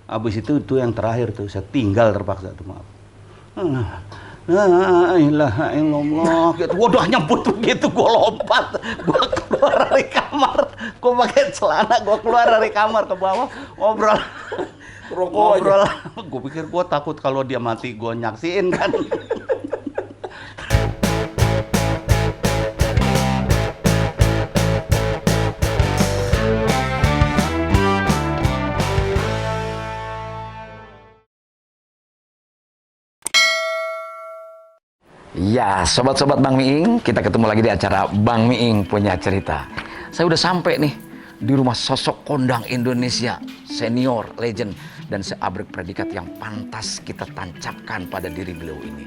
Habis itu yang terakhir tuh saya tinggal terpaksa tuh, maaf. La ilaha illallah gitu. Waduh, nyebut begitu gue lompat, gue keluar dari kamar, gue pakai celana, gue keluar dari kamar ke bawah ngobrol. Ngobrol. Gue pikir gue takut kalau dia mati gue nyaksiin kan. Ya, sobat-sobat Bang Miing, kita ketemu lagi di acara Bang Miing Punya Cerita. Saya udah sampai nih di rumah sosok kondang Indonesia, senior, legend, dan seabrek predikat yang pantas kita tancapkan pada diri beliau ini.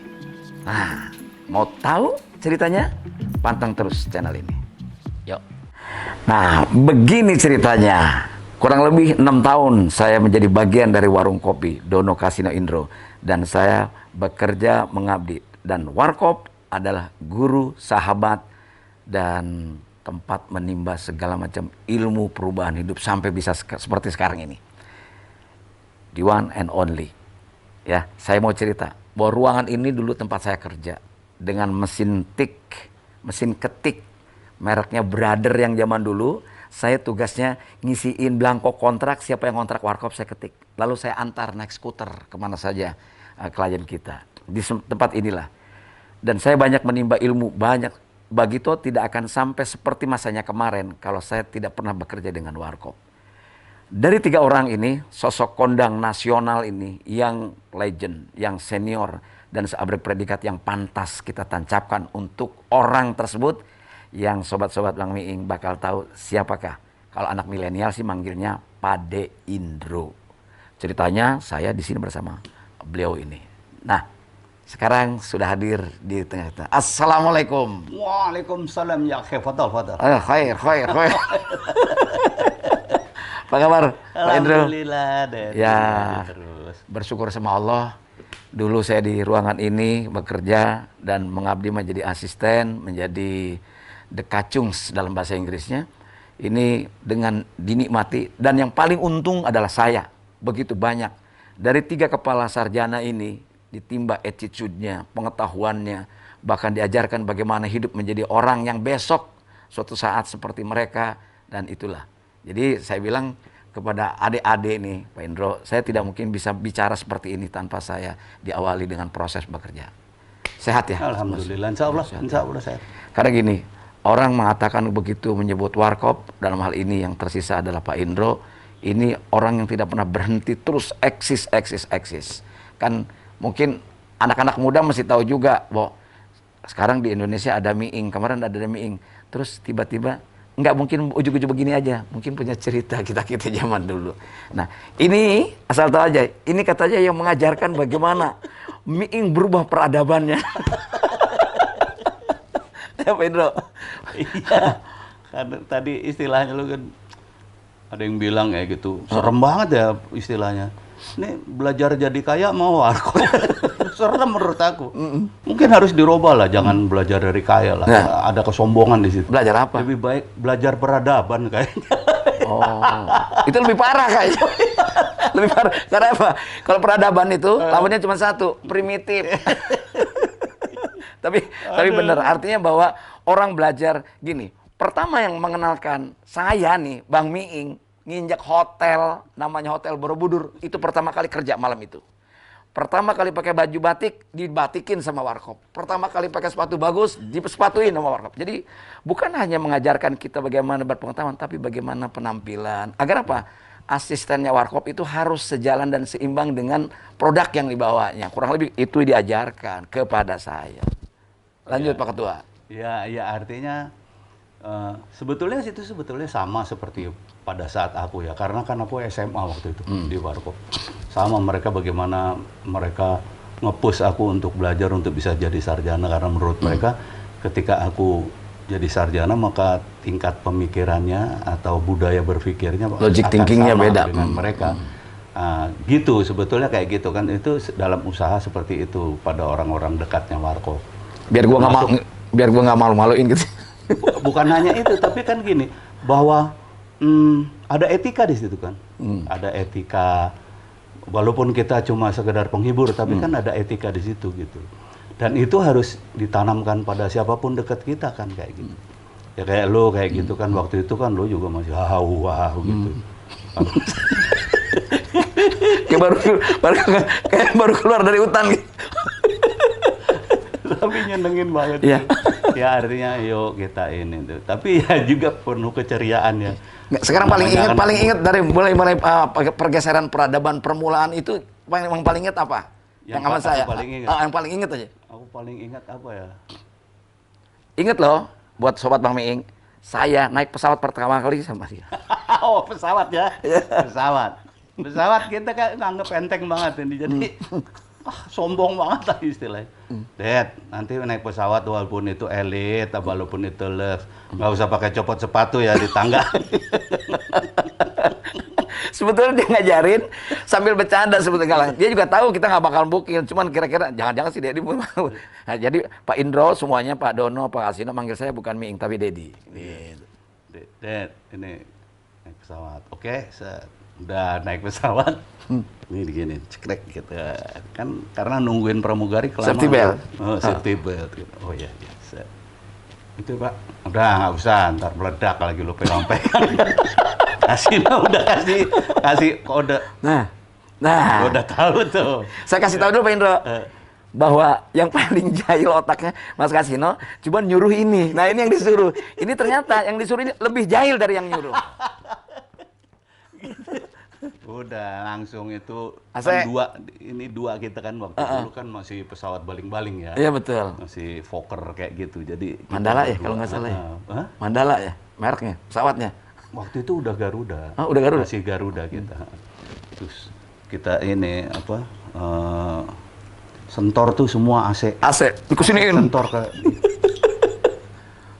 Nah, mau tahu ceritanya? Pantang terus channel ini. Yuk. Nah, begini ceritanya. Kurang lebih 6 tahun saya menjadi bagian dari warung kopi Dono Kasino Indro, dan saya bekerja mengabdi. Dan warkop adalah guru, sahabat, dan tempat menimba segala macam ilmu perubahan hidup sampai bisa seperti sekarang ini. The one and only. Ya, saya mau cerita bahwa ruangan ini dulu tempat saya kerja dengan mesin ketik mereknya Brother yang zaman dulu. Saya tugasnya ngisiin belangko kontrak, siapa yang kontrak warkop saya ketik. Lalu saya antar naik skuter kemana saja klien kita. Di tempat inilah. Dan saya banyak menimba ilmu, banyak. Begitu tidak akan sampai seperti masanya kemarin kalau saya tidak pernah bekerja dengan warkop. Dari 3 orang ini, sosok kondang nasional ini yang legend, yang senior, dan seabrek predikat yang pantas kita tancapkan untuk orang tersebut, yang sobat-sobat Bang Miing bakal tahu siapakah. Kalau anak milenial sih manggilnya Pade Indro. Ceritanya saya di sini bersama beliau ini. Nah, sekarang sudah hadir di tengah-tengah. Assalamualaikum. Waalaikumsalam ya akhi, fadal. Khair. Apa kabar Pak Indro? Alhamdulillah deh. Ya, terus. bersyukur sama Allah. Dulu saya di ruangan ini bekerja dan mengabdi menjadi asisten, menjadi dekacungs dalam bahasa Inggrisnya. Ini dengan dinikmati, dan yang paling untung adalah saya. Begitu banyak. Dari 3 kepala sarjana ini ditimba attitude-nya, pengetahuannya, bahkan diajarkan bagaimana hidup menjadi orang yang besok suatu saat seperti mereka, dan itulah. Jadi saya bilang kepada adik-adik nih, Pak Indro, saya tidak mungkin bisa bicara seperti ini tanpa saya diawali dengan proses bekerja. Sehat ya? Alhamdulillah, insya Allah sehat. Karena gini, orang mengatakan begitu menyebut warkop, dalam hal ini yang tersisa adalah Pak Indro, ini orang yang tidak pernah berhenti, terus eksis. Kan mungkin anak-anak muda masih tahu juga bahwa sekarang di Indonesia ada Miing, kemarin ada Miing. Terus tiba-tiba, nggak mungkin ujuk-ujuk begini aja, mungkin punya cerita kita zaman dulu. Nah, ini asal tahu aja, ini katanya yang mengajarkan bagaimana Miing berubah peradabannya. Ya Pak Indro? Iya, karena tadi istilahnya lu kan ada yang bilang ya gitu, serem banget ya istilahnya. Ini belajar jadi kaya mau warkop. Serem menurut aku. Mungkin harus dirubah lah, jangan belajar dari kaya lah. Nah. Ada kesombongan di situ. Belajar apa? Lebih baik belajar peradaban kayaknya. Oh, itu lebih parah kayaknya. Lebih parah. Karena apa? Kalau peradaban itu lawannya cuma satu, primitif. tapi benar, artinya bahwa orang belajar gini. Pertama yang mengenalkan saya nih, Bang Miing, nginjak hotel, namanya Hotel Borobudur, itu pertama kali kerja malam itu. Pertama kali pakai baju batik, dibatikin sama warkop. Pertama kali pakai sepatu bagus, disepatuin sama warkop. Jadi bukan hanya mengajarkan kita bagaimana berpengetahuan, tapi bagaimana penampilan. Agar apa? Asistennya warkop itu harus sejalan dan seimbang dengan produk yang dibawanya. Kurang lebih itu diajarkan kepada saya. Lanjut Pak Ketua. Ya artinya sebetulnya sama seperti pada saat aku ya, karena kan aku SMA waktu itu di warkop. Sama mereka, bagaimana mereka nge-push aku untuk belajar untuk bisa jadi sarjana, karena menurut mereka ketika aku jadi sarjana maka tingkat pemikirannya atau budaya berpikirnya logic thinkingnya beda dengan mereka. Gitu sebetulnya, kayak gitu kan, itu dalam usaha seperti itu pada orang-orang dekatnya warkop. Biar gua nggak malu-maluin gitu. Bukan hanya itu, tapi kan gini, bahwa ada etika di situ kan. Ada etika Walaupun kita cuma sekedar penghibur, tapi kan ada etika di situ gitu. Dan itu harus ditanamkan pada siapapun dekat kita kan kayak gitu. Ya kayak lo kayak gitu kan, waktu itu kan lo juga masih hau gitu. Kayak baru keluar dari hutan gitu. Tapi nyenengin banget. Iya. Ya artinya yuk kita ini tuh. Tapi ya juga penuh keceriaan ya. Nggak, sekarang paling ingat dari mulai pergeseran peradaban permulaan itu yang paling ingat apa? Yang sama saya. Yang paling ingat aja. Aku paling ingat apa ya? Ingat loh, buat sobat Bang Miing, saya naik pesawat pertama kali sama dia. Oh, pesawat ya? Pesawat kita kan nganggep enteng banget ini. Jadi sombong banget lah istilahnya. Dad, nanti naik pesawat walaupun itu elit, walaupun itu lux, nggak usah pakai copot sepatu ya di tangga. Sebetulnya dia ngajarin sambil bercanda sebetulnya. Dia juga tahu kita nggak bakal booking, cuman kira-kira jangan-jangan si Dedi mau. Nah, jadi Pak Indro semuanya, Pak Dono, Pak Asino manggil saya bukan Miing tapi Dedi. Gitu. Dad, ini naik pesawat. Oke, udah naik pesawat. Ini begini, cekrek gitu. Kan karena nungguin pramugari kelamaan. Safety belt. Oh, safety belt. Gitu. Oh iya, iya. Itu Pak, udah nggak usah, ntar meledak lagi lu pegang-pegang. Asino udah kasih kode. Nah, gua udah tahu tuh. saya kasih tahu dulu Pak Indro. Bahwa yang paling jahil otaknya Mas Kasino cuma nyuruh ini. Nah, ini yang disuruh. Ini ternyata yang disuruh ini lebih jahil dari yang nyuruh. Udah langsung itu Saya, kan dua kita kan waktu dulu kan masih pesawat baling-baling ya. Iya betul. Masih Fokker kayak gitu. Jadi Mandala ya kalau nggak salah ya. Mandala ya mereknya, pesawatnya. Waktu itu udah Garuda. Oh, udah Garuda. Masih Garuda kita. Terus kita ini apa? Sentor tuh semua AC. AC, kesiniin. Sentor ke.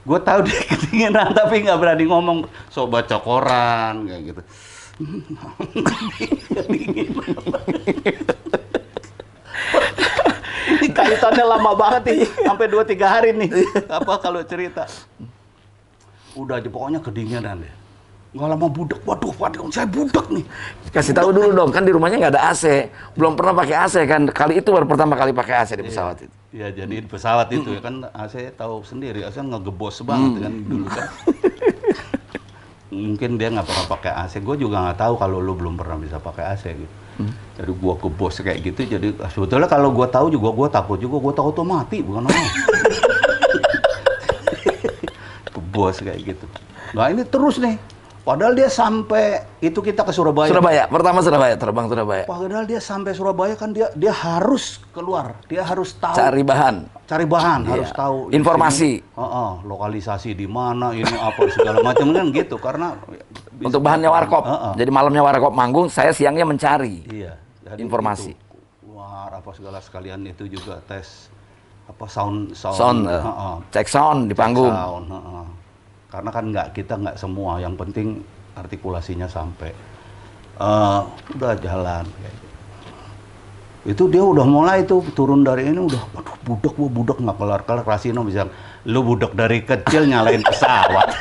Gue tahu dia kedinginan tapi nggak berani ngomong. So baca koran kayak gitu. Ini kaitannya lama banget nih, sampai 2-3 hari nih. Apa kalau cerita? Udah aja pokoknya kedinginan deh. Nggak lama budak, waduh, saya budak nih. Kasih tahu dulu dong, kan di rumahnya nggak ada AC, belum pernah pakai AC kan? Kali itu baru pertama kali pakai AC di pesawat itu. Iya, jadi di pesawat itu ya kan AC tahu sendiri, AC ngegebos banget kan dulu kan. Mungkin dia nggak pernah pakai AC, gue juga nggak tahu kalau lu belum pernah bisa pakai AC gitu. Jadi gue gebos kayak gitu, jadi sebetulnya kalau gue tahu juga gue takut tuh mati, bukan apa. Gebos kayak gitu. Nah ini terus nih. Padahal dia sampai itu kita ke Surabaya. Pertama Surabaya, terbang Surabaya. Padahal dia sampai Surabaya kan dia harus keluar, dia harus tahu. Cari bahan, iya. Harus tahu. Informasi. Lokalisasi di mana, ini apa segala macam kan gitu. Karena untuk bahannya warkop. Jadi malamnya warkop manggung, saya siangnya mencari. Iya. Informasi. Wah, apa segala sekalian itu juga tes apa sound. Cek sound di panggung. Sound, karena kan kita nggak semua, yang penting artikulasinya sampai udah jalan kayak gitu. Itu dia udah mulai tuh turun dari ini udah waduh budak nggak kelar Kasino bisa lu budak dari kecil nyalain pesawat.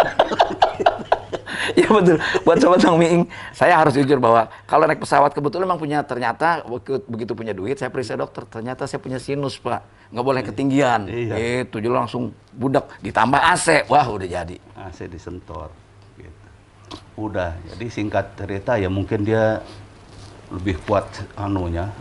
Ya betul. Buat sobat Bang Miing, saya harus jujur bahwa kalau naik pesawat kebetulan memang ternyata begitu punya duit, saya periksa dokter, ternyata saya punya sinus, Pak. Nggak boleh ketinggian. Iya. Itu jadi langsung budak, ditambah AC. Wah, udah jadi. AC disentor gitu. Udah, jadi singkat cerita ya mungkin dia lebih kuat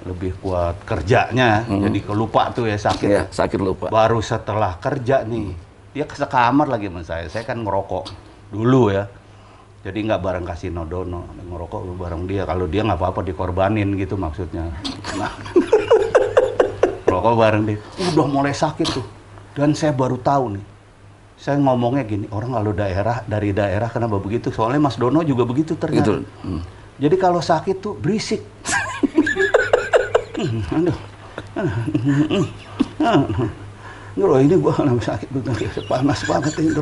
lebih kuat kerjanya. Jadi kelupa tuh ya sakit. Iya, sakit lupa. Baru setelah kerja nih, dia ke kamar lagi sama saya. Saya kan ngerokok dulu ya. Jadi nggak bareng Kasino Dono, ngerokok bareng dia. Kalau dia nggak apa-apa dikorbanin gitu maksudnya. Nah, rokok bareng dia. Udah mulai sakit tuh. Dan saya baru tahu nih. Saya ngomongnya gini, orang kalau dari daerah kenapa begitu? Soalnya Mas Dono juga begitu ternyata. Jadi kalau sakit tuh berisik. Ini gua lama sakit panas banget ini.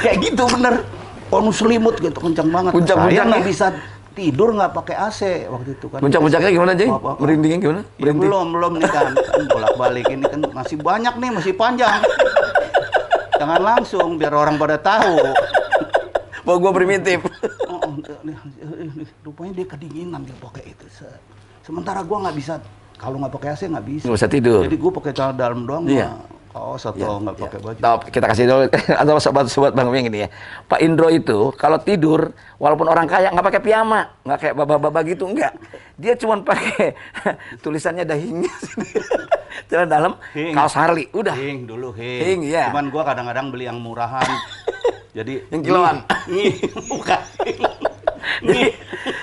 Kayak gitu bener. Penuh selimut gitu kencang banget. Saya nggak bisa tidur nggak pakai AC waktu itu kan. Puncak-puncaknya gimana, Jeng? Merindingnya gimana? Ya, belum nih kan bolak-balik ini kan masih banyak nih, masih panjang. Jangan langsung biar orang pada tahu. Bahwa gua primitif. rupanya dia kedinginan dia pakai itu. Sementara gua nggak bisa, kalau nggak pakai AC nggak bisa. Nggak bisa tidur. Jadi gua pakai celana dalam doang, Iya. kaos atau nggak pakai baju. Nah, kita kasih dulu atau sobat-sobat Bang Ming ini ya. Pak Indro itu kalau tidur, walaupun orang kaya nggak pakai piyama, nggak kayak baba-baba gitu, enggak. Dia cuma pakai tulisannya dahinya, celana dalam, kaos Harley, udah. Hing dulu, Hing, ya. Cuman gua kadang-kadang beli yang murahan. Jadi Yang kiloan. Bukan. Jadi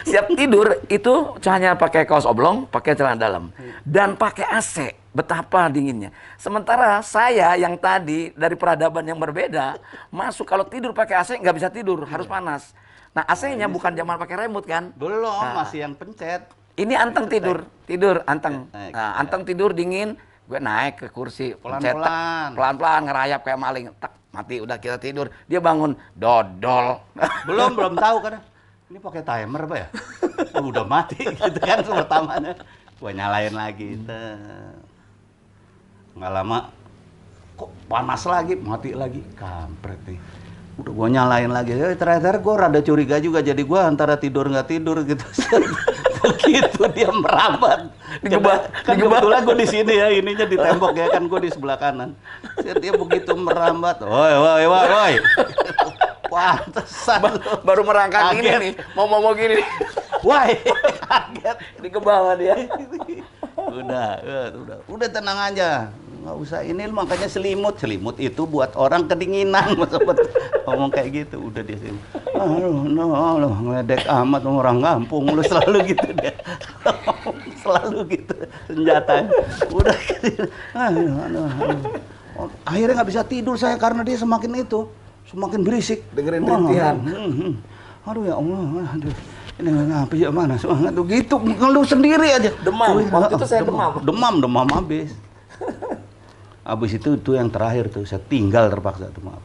siap tidur itu hanya pakai kaos oblong, pakai celana dalam, dan pakai AC. Betapa dinginnya. Sementara saya yang tadi dari peradaban yang berbeda, masuk kalau tidur pakai AC nggak bisa tidur, harus panas. Nah AC-nya bukan zaman pakai remote kan? Belum, Nah, masih yang pencet. ini Anteng tidur Anteng. Nah, Anteng tidur dingin, gue naik ke kursi, pencet, Pelan-pelan. pelan-pelan ngerayap kayak maling, tak mati, udah kita tidur. Dia bangun, dodol. Belum tahu kan. Ini pakai timer apa ya? Oh, udah mati gitu kan pertamanya. Gua nyalain lagi. Nggak lama kok panas lagi, mati lagi. Kampret nih. Udah gua nyalain lagi. Terakhir gua rada curiga juga, jadi gua antara tidur nggak tidur gitu. Begitu dia merambat. Kan kebetulan gua di sini ya, ininya di tembok ya kan, gua di sebelah kanan. Dia begitu merambat. Woi. Pantesan Baru merangkak gini nih, mau gini nih. wah, kaget. Di ke bawah dia. Udah tenang aja. Nggak usah ini, makanya selimut itu buat orang kedinginan. Ngomong kayak gitu, udah di sini. Aduh, ngeledek amat orang kampung, lu selalu gitu dia. Selalu gitu senjatanya. Udah gitu. Akhirnya nggak bisa tidur saya karena dia semakin berisik. Dengerin rintihan. Aduh ya Allah, aduh. Ini ngapa ya mana? Aduh gitu, ngeluh sendiri aja. Demam. Waktu itu saya demam. Demam habis. Habis itu yang terakhir tuh saya tinggal terpaksa tuh, maaf.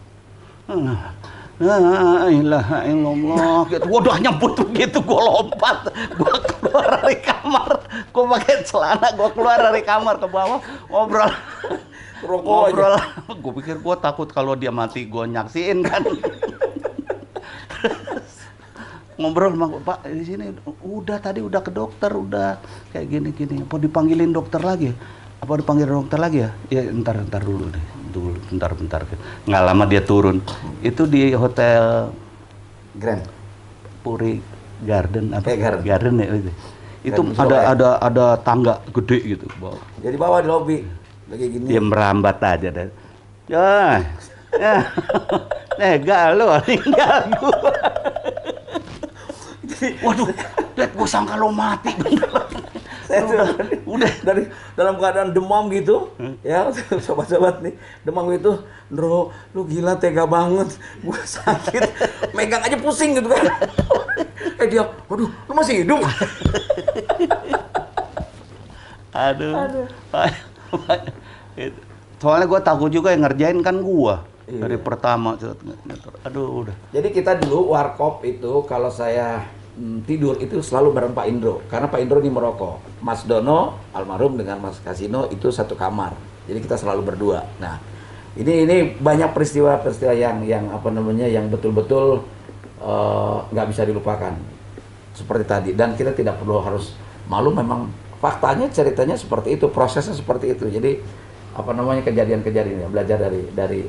La ilaha illallah. Gitu. Waduh nyebut begitu, gua lompat. Gua keluar dari kamar. Gua pakai celana, gua keluar dari kamar ke bawah ngobrol. Ngobrol. Gua pikir gua takut kalau dia mati gua nyaksiin kan. Ngobrol sama Pak di sini, tadi udah ke dokter, udah kayak gini. Apa dipanggilin dokter lagi? Apa dipanggil dokter lagi ya? Ya ntar dulu deh. Bentar. Nggak lama dia turun. Itu di hotel Grand Puri Garden apa? Garden ya itu. Itu ada tangga gede gitu bawah. Jadi bawah di lobi lagi gini. Dia merambat aja deh. Ya. Lo tinggal gua. Waduh, Dad, gua sangka lo mati. Udah dari dalam keadaan demam gitu, ya sobat-sobat nih, demam gitu, Ndro, lu gila tega banget, gua sakit, megang aja pusing gitu kan. Dia, waduh, lu masih hidup? Aduh. Soalnya gua takut juga yang ngerjain kan gua. Dari pertama. Aduh, udah. Jadi kita dulu warkop itu kalau saya tidur itu selalu bareng Pak Indro, karena Pak Indro di Meroko, Mas Dono almarhum dengan Mas Kasino itu satu kamar, jadi kita selalu berdua. Nah ini banyak peristiwa yang betul-betul nggak bisa dilupakan seperti tadi, dan kita tidak perlu harus malu, memang faktanya ceritanya seperti itu, prosesnya seperti itu. Jadi kejadian-kejadian ya, belajar dari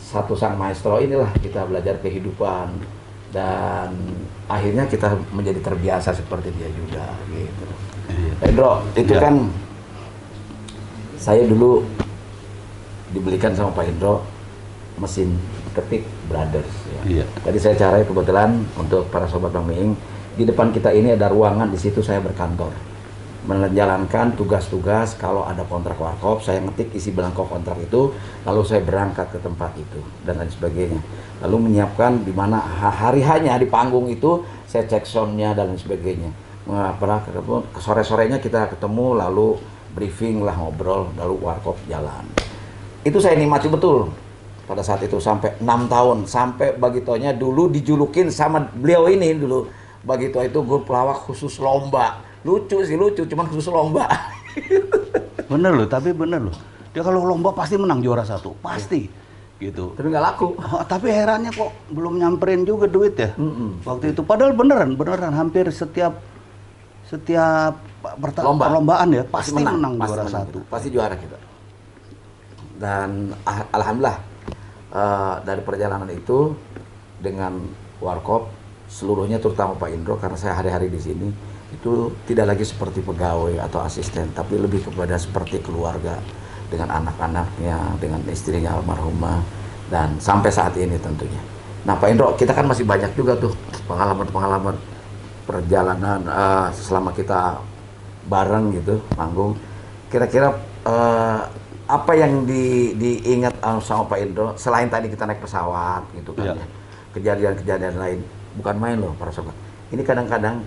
satu sang maestro inilah kita belajar kehidupan, dan akhirnya kita menjadi terbiasa seperti dia juga gitu. Pak Indro, itu kan saya dulu dibelikan sama Pak Indro mesin ketik Brothers ya. Iya. Tadi saya cari kebetulan untuk para sobat Bang Miing, di depan kita ini ada ruangan, di situ saya berkantor. Menjalankan tugas-tugas, kalau ada kontrak warkop, saya ngetik isi belangko kontrak itu, lalu saya berangkat ke tempat itu, dan lain sebagainya. Lalu menyiapkan di mana hari-harinya di panggung itu, saya cek soundnya dan lain sebagainya. Sore-sorenya kita ketemu, lalu briefing lah, ngobrol, lalu warkop jalan. Itu saya nikmati betul pada saat itu, sampai 6 tahun, sampai Bagitonya dulu dijulukin sama beliau ini dulu. Bagito itu grup pelawak khusus lomba. Lucu, cuman khusus lomba. Bener loh. Dia kalau lomba pasti menang juara 1, pasti. gitu. Tapi nggak laku. Tapi herannya kok belum nyamperin juga duit ya waktu itu. Padahal beneran hampir setiap perlombaan ya pasti menang juara satu. Pasti juara kita. Dan alhamdulillah dari perjalanan itu dengan Warkop seluruhnya, terutama Pak Indro, karena saya hari-hari di sini itu tidak lagi seperti pegawai atau asisten, tapi lebih kepada seperti keluarga dengan anak-anaknya, dengan istrinya almarhumah, dan sampai saat ini tentunya. Nah Pak Indro, kita kan masih banyak juga tuh pengalaman-pengalaman perjalanan selama kita bareng gitu manggung. Kira-kira apa yang diingat sama Pak Indro selain tadi kita naik pesawat gitu kan ya. Kejadian-kejadian lain, bukan main loh para sobat. Ini kadang-kadang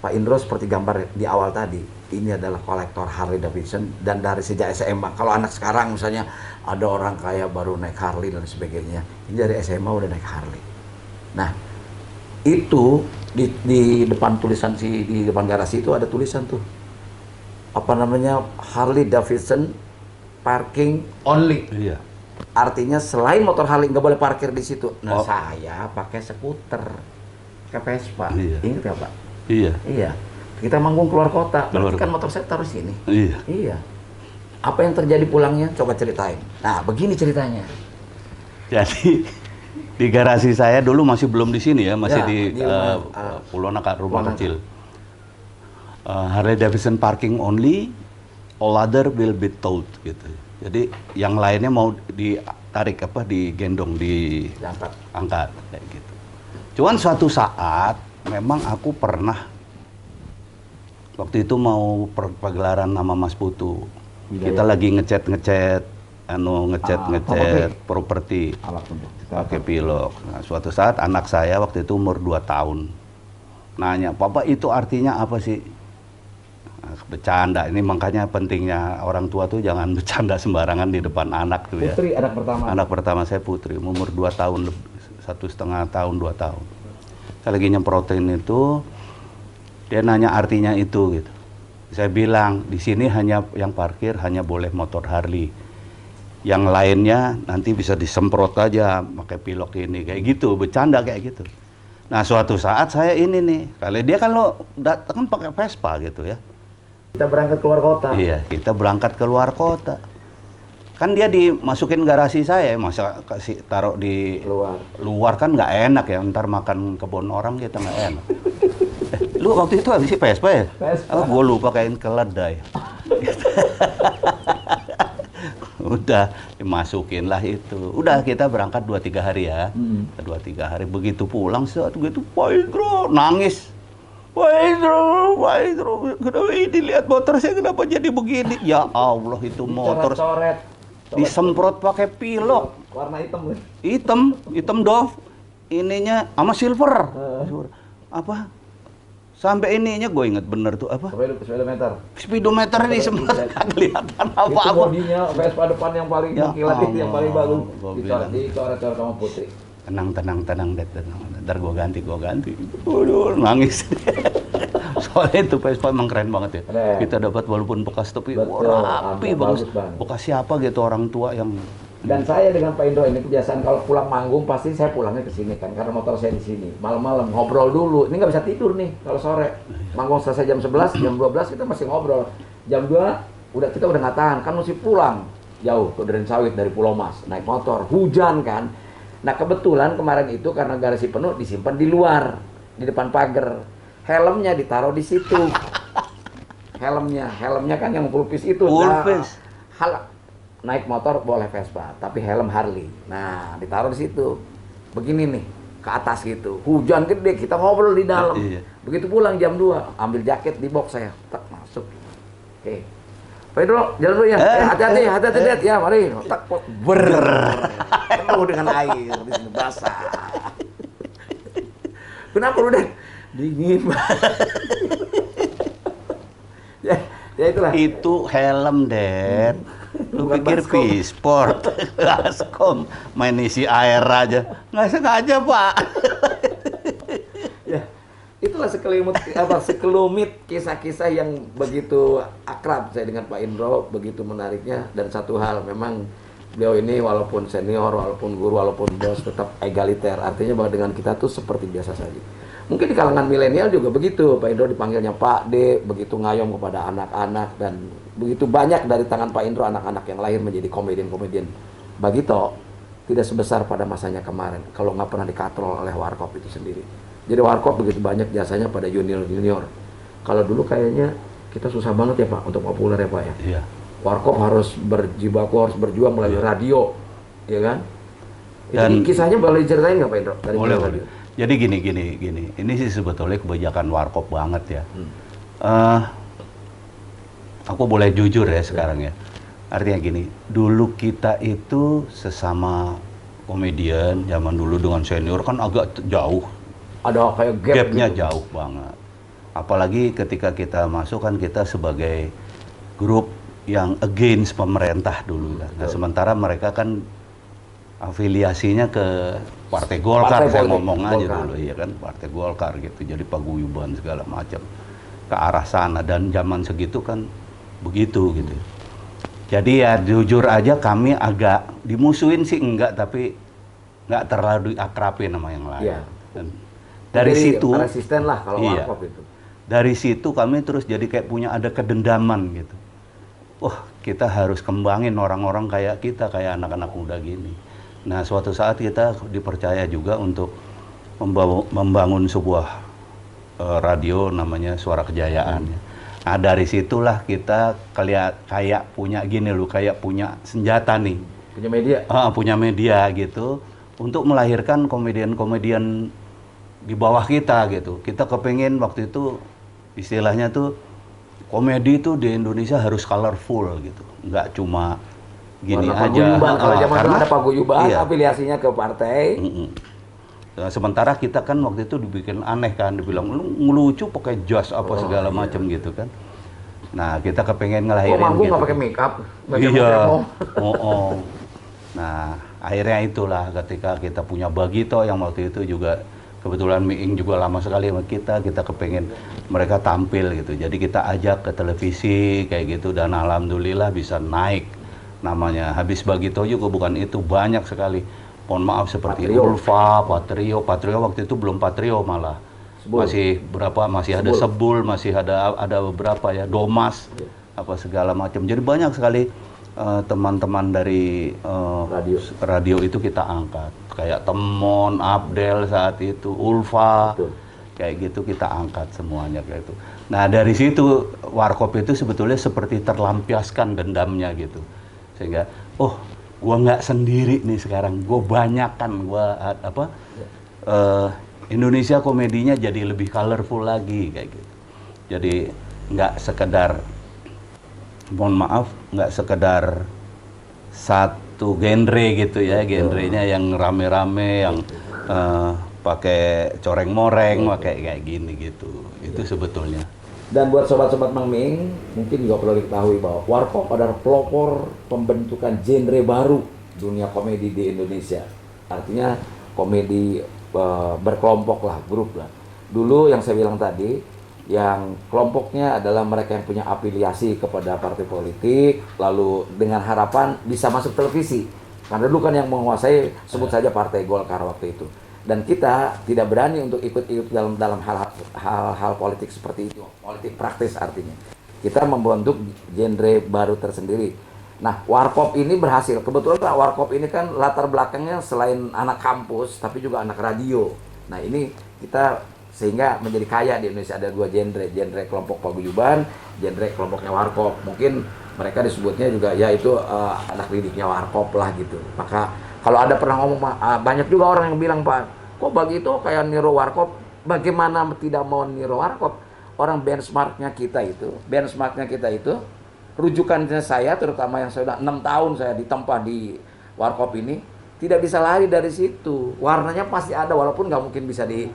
Pak Indro seperti gambar di awal tadi, ini adalah kolektor Harley Davidson, dan dari sejak SMA. Kalau anak sekarang misalnya ada orang kaya baru naik Harley dan sebagainya, ini dari SMA udah naik Harley. Nah itu di depan tulisan di depan garasi itu ada tulisan tuh, apa namanya, Harley Davidson parking only. Iya. Artinya selain motor Harley nggak boleh parkir di situ. Nah saya pakai skuter, pakai Vespa. Iya. Ingat ya Pak? Iya. Iya. Kita manggung keluar kota. Berarti kan motor saya taruh sini. Iya. Iya. Apa yang terjadi pulangnya? Coba ceritain. Nah begini ceritanya. Jadi di garasi saya dulu masih belum di sini ya, masih Ya, di Pulau Naka, rumah kecil. Harley Davidson parking only, all other will be towed gitu. Jadi yang lainnya mau ditarik digendong, diangkat kayak gitu. Cuman suatu saat memang aku pernah waktu itu mau pagelaran nama Mas Putu. Kita lagi ngecat properti pakai pilok. Nah, suatu saat anak saya waktu itu umur 2 tahun nanya, "Papa, itu artinya apa sih?" Bercanda. Ini makanya pentingnya orang tua tuh jangan bercanda sembarangan di depan anak tuh ya. Putri anak pertama. Anak pertama saya putri, umur 2 tahun, 1,5 tahun, 2 tahun. Saya lagi nyemprotin itu, dia nanya artinya itu gitu. Saya bilang di sini hanya yang parkir hanya boleh motor Harley. Yang lainnya nanti bisa disemprot aja pakai pilok ini, kayak gitu, bercanda kayak gitu. Nah suatu saat saya ini nih, kali dia kalau datang pakai Vespa gitu ya. Kita berangkat keluar kota. Iya, kita berangkat keluar kota. Kan dia dimasukin garasi saya, masa kasih taruh di luar kan nggak enak ya, ntar makan kebun orang kita nggak enak. Lu waktu itu habis Vespa ya? Vespa. Gue lupa kain keledai. Udah dimasukin lah itu. Udah kita berangkat 2-3 hari ya. 2-3 hari begitu pulang saat begitu Pak Indro nangis. Pak Indro, kenapa ini lihat motor saya kenapa jadi begini? Ya Allah, itu motor Coret. disemprot pakai pilok. Warna hitam. Hitam Dove. Ininya sama silver. Apa? Sampai ininya gue inget bener tuh apa? Speedometer. Speedometer ini sempat kelihatan apa-apa. Itu bodinya Vespa depan yang paling kilat itu yang paling bagus. Dicoret-coret sama putih. Tenang, ntar gue ganti. Waduh, nangis. Soalnya itu Vespa emang keren banget ya. Keren. Kita dapat walaupun bekas tapi rapi, bagus. Bekas siapa gitu, orang tua yang. Dan saya dengan Pak Indro ini kebiasaan kalau pulang manggung pasti saya pulangnya ke sini kan, karena motor saya di sini. Malam-malam ngobrol dulu. Ini nggak bisa tidur nih kalau sore. Manggung selesai jam 11, jam 12 kita masih ngobrol. Jam 2 kita udah nggak tahan, kan mesti pulang jauh ke Duren Sawit dari Pulau Mas, naik motor, hujan kan. Nah kebetulan kemarin itu karena garasi penuh disimpan di luar, di depan pagar. Helmnya ditaruh di situ. Helmnya kan yang full piece itu. Full piece. Naik motor boleh Vespa, tapi helm Harley. Nah, ditaruh di situ. Begini nih, ke atas gitu. Hujan gede, kita ngobrol di dalam. Iya. Begitu pulang jam 2, ambil jaket di box saya, tak masuk. Oke. Pak Indro, jalan dulu ya. Hati-hati lihat ya, mari. Tak penuh dengan air di sini basah. Kenapa lu, Den? Dingin banget. ya itulah. Itu helm, Dad. Lu pikir P-Sport, Baskom, main isi air aja. Nggak sengaja, Pak. Ya, itulah sekelumit kisah-kisah yang begitu akrab saya dengan Pak Indro, begitu menariknya. Dan satu hal, memang beliau ini walaupun senior, walaupun guru, walaupun bos tetap egaliter. Artinya bahwa dengan kita tuh seperti biasa saja. Mungkin di kalangan milenial juga begitu. Pak Indro dipanggilnya Pak D, begitu ngayom kepada anak-anak, dan begitu banyak dari tangan Pak Indro anak-anak yang lahir menjadi komedian-komedian. Bagito tidak sebesar pada masanya kemarin kalau nggak pernah dikatrol oleh Warkop itu sendiri. Jadi Warkop begitu banyak jasanya pada junior-junior. Kalau dulu kayaknya kita susah banget ya Pak untuk populer ya Pak ya. Iya. Warkop harus berjibaku, harus berjuang melalui radio, ya kan? Dan Ini kisahnya boleh diceritain nggak Pak Indro? Dari boleh, radio. boleh. Jadi gini. Ini sih sebetulnya kebijakan Warkop banget ya. Aku boleh jujur ya sekarang ya. Artinya gini, dulu kita itu sesama komedian zaman dulu dengan senior kan agak jauh. Ada kayak Gapnya gitu. jauh banget. Apalagi ketika kita masuk kan kita sebagai grup yang against pemerintah dulu kan. Nah, sementara mereka kan afiliasinya ke Partai Golkar, saya ngomong aja dulu ya kan, Partai Golkar gitu. Jadi paguyuban segala macam ke arah sana, dan zaman segitu kan begitu gitu. Jadi ya jujur aja kami agak dimusuhin sih enggak, tapi nggak terlalu akrabin sama yang lain. Iya. Dan dari Jadi situ resisten lah kalau iya, Warkop itu. dari situ kami terus jadi kayak punya ada kedendaman gitu. Wah, kita harus kembangin orang-orang kayak kita, kayak anak-anak muda gini. Nah, suatu saat kita dipercaya juga untuk membangun sebuah radio namanya Suara Kejayaan. Nah, dari situlah kita kayak punya gini loh, kayak punya senjata nih. Punya media. Punya media gitu untuk melahirkan komedian-komedian di bawah kita gitu. Kita kepengen waktu itu istilahnya tuh komedi tuh di Indonesia harus colorful gitu, nggak cuma gini Warna aja. paguyuban. Kalau zaman dulu ada paguyuban, iya. afiliasinya ke partai. Nah, sementara kita kan waktu itu dibikin aneh kan, dibilang lu ngelucu pakai jas apa segala macam gitu kan. Nah, kita kepengen ngelahirin manggung gitu. nggak pakai make up? Iya. Nah, akhirnya itulah ketika kita punya Bagito yang waktu itu juga kebetulan Miing juga lama sekali sama kita kepengen mereka tampil gitu. Jadi kita ajak ke televisi kayak gitu, dan alhamdulillah bisa naik namanya. Habis Bagito juga bukan itu, banyak sekali. Mohon maaf seperti Patrio. Ulfa, Patrio waktu itu belum Patrio malah. Sebul. Masih ada Sebul, masih ada beberapa ya, Domas, apa segala macam. Jadi banyak sekali teman-teman dari radio itu kita angkat. Kayak Temon, Abdel saat itu, Ulfa, kayak gitu kita angkat semuanya kayak itu. Nah, dari situ Warkop itu sebetulnya seperti terlampiaskan dendamnya gitu. Sehingga gua nggak sendiri nih sekarang, gua banyakan, Indonesia komedinya jadi lebih colorful lagi kayak gitu. Jadi nggak sekedar, mohon maaf, nggak sekedar satu genre gitu ya, genrenya yang rame-rame, yang pakai coreng-moreng, pakai kayak gini gitu. Itu sebetulnya. Dan buat sobat-sobat Mang Miing, mungkin juga perlu diketahui bahwa Warkop adalah pelopor pembentukan genre baru dunia komedi di Indonesia. Artinya komedi berkelompok lah, grup lah. Dulu yang saya bilang tadi, yang kelompoknya adalah mereka yang punya afiliasi kepada partai politik, lalu dengan harapan bisa masuk televisi. Karena dulu kan yang menguasai sebut saja Partai Golkar waktu itu. Dan kita tidak berani untuk ikut-ikut dalam hal-hal politik seperti itu, politik praktis artinya. Kita membentuk genre baru tersendiri. Nah, Warkop ini berhasil. Kebetulan Pak Warkop ini kan latar belakangnya selain anak kampus, tapi juga anak radio. Nah, ini kita sehingga menjadi kaya di Indonesia. Ada dua genre kelompok paguyuban, genre kelompoknya Warkop. Mungkin mereka disebutnya juga ya itu anak didiknya Warkop lah gitu. Maka kalau ada pernah ngomong, banyak juga orang yang bilang, Pak, kok Bagito kayak niru Warkop? Bagaimana tidak mau niru Warkop? Orang benchmarknya kita itu, rujukannya saya, terutama yang saya udah 6 tahun saya ditempa di Warkop ini, tidak bisa lari dari situ. Warnanya pasti ada, walaupun nggak mungkin bisa di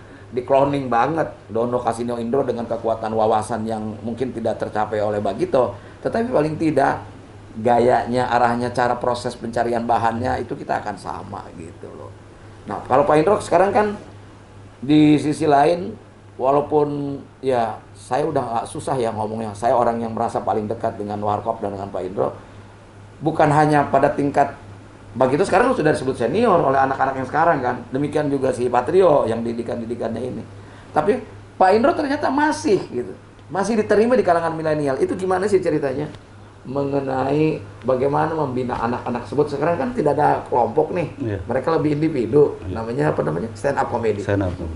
cloning banget. Dono Kasino Indro dengan kekuatan wawasan yang mungkin tidak tercapai oleh Bagito. Tetapi paling tidak, gayanya, arahnya, cara proses pencarian bahannya itu kita akan sama gitu loh. Nah, kalau Pak Indro sekarang kan di sisi lain, walaupun ya saya udah susah ya ngomongnya, saya orang yang merasa paling dekat dengan Warkop dan dengan Pak Indro, bukan hanya pada tingkat begitu sekarang lu sudah disebut senior oleh anak-anak yang sekarang kan. Demikian juga si Patrio yang didikannya ini. Tapi Pak Indro ternyata masih gitu. Masih diterima di kalangan milenial. Itu gimana sih ceritanya? Mengenai bagaimana membina anak-anak tersebut. Sekarang kan tidak ada kelompok nih. Iya. Mereka lebih individu. Namanya apa namanya? Stand up comedy. Saya nafsu.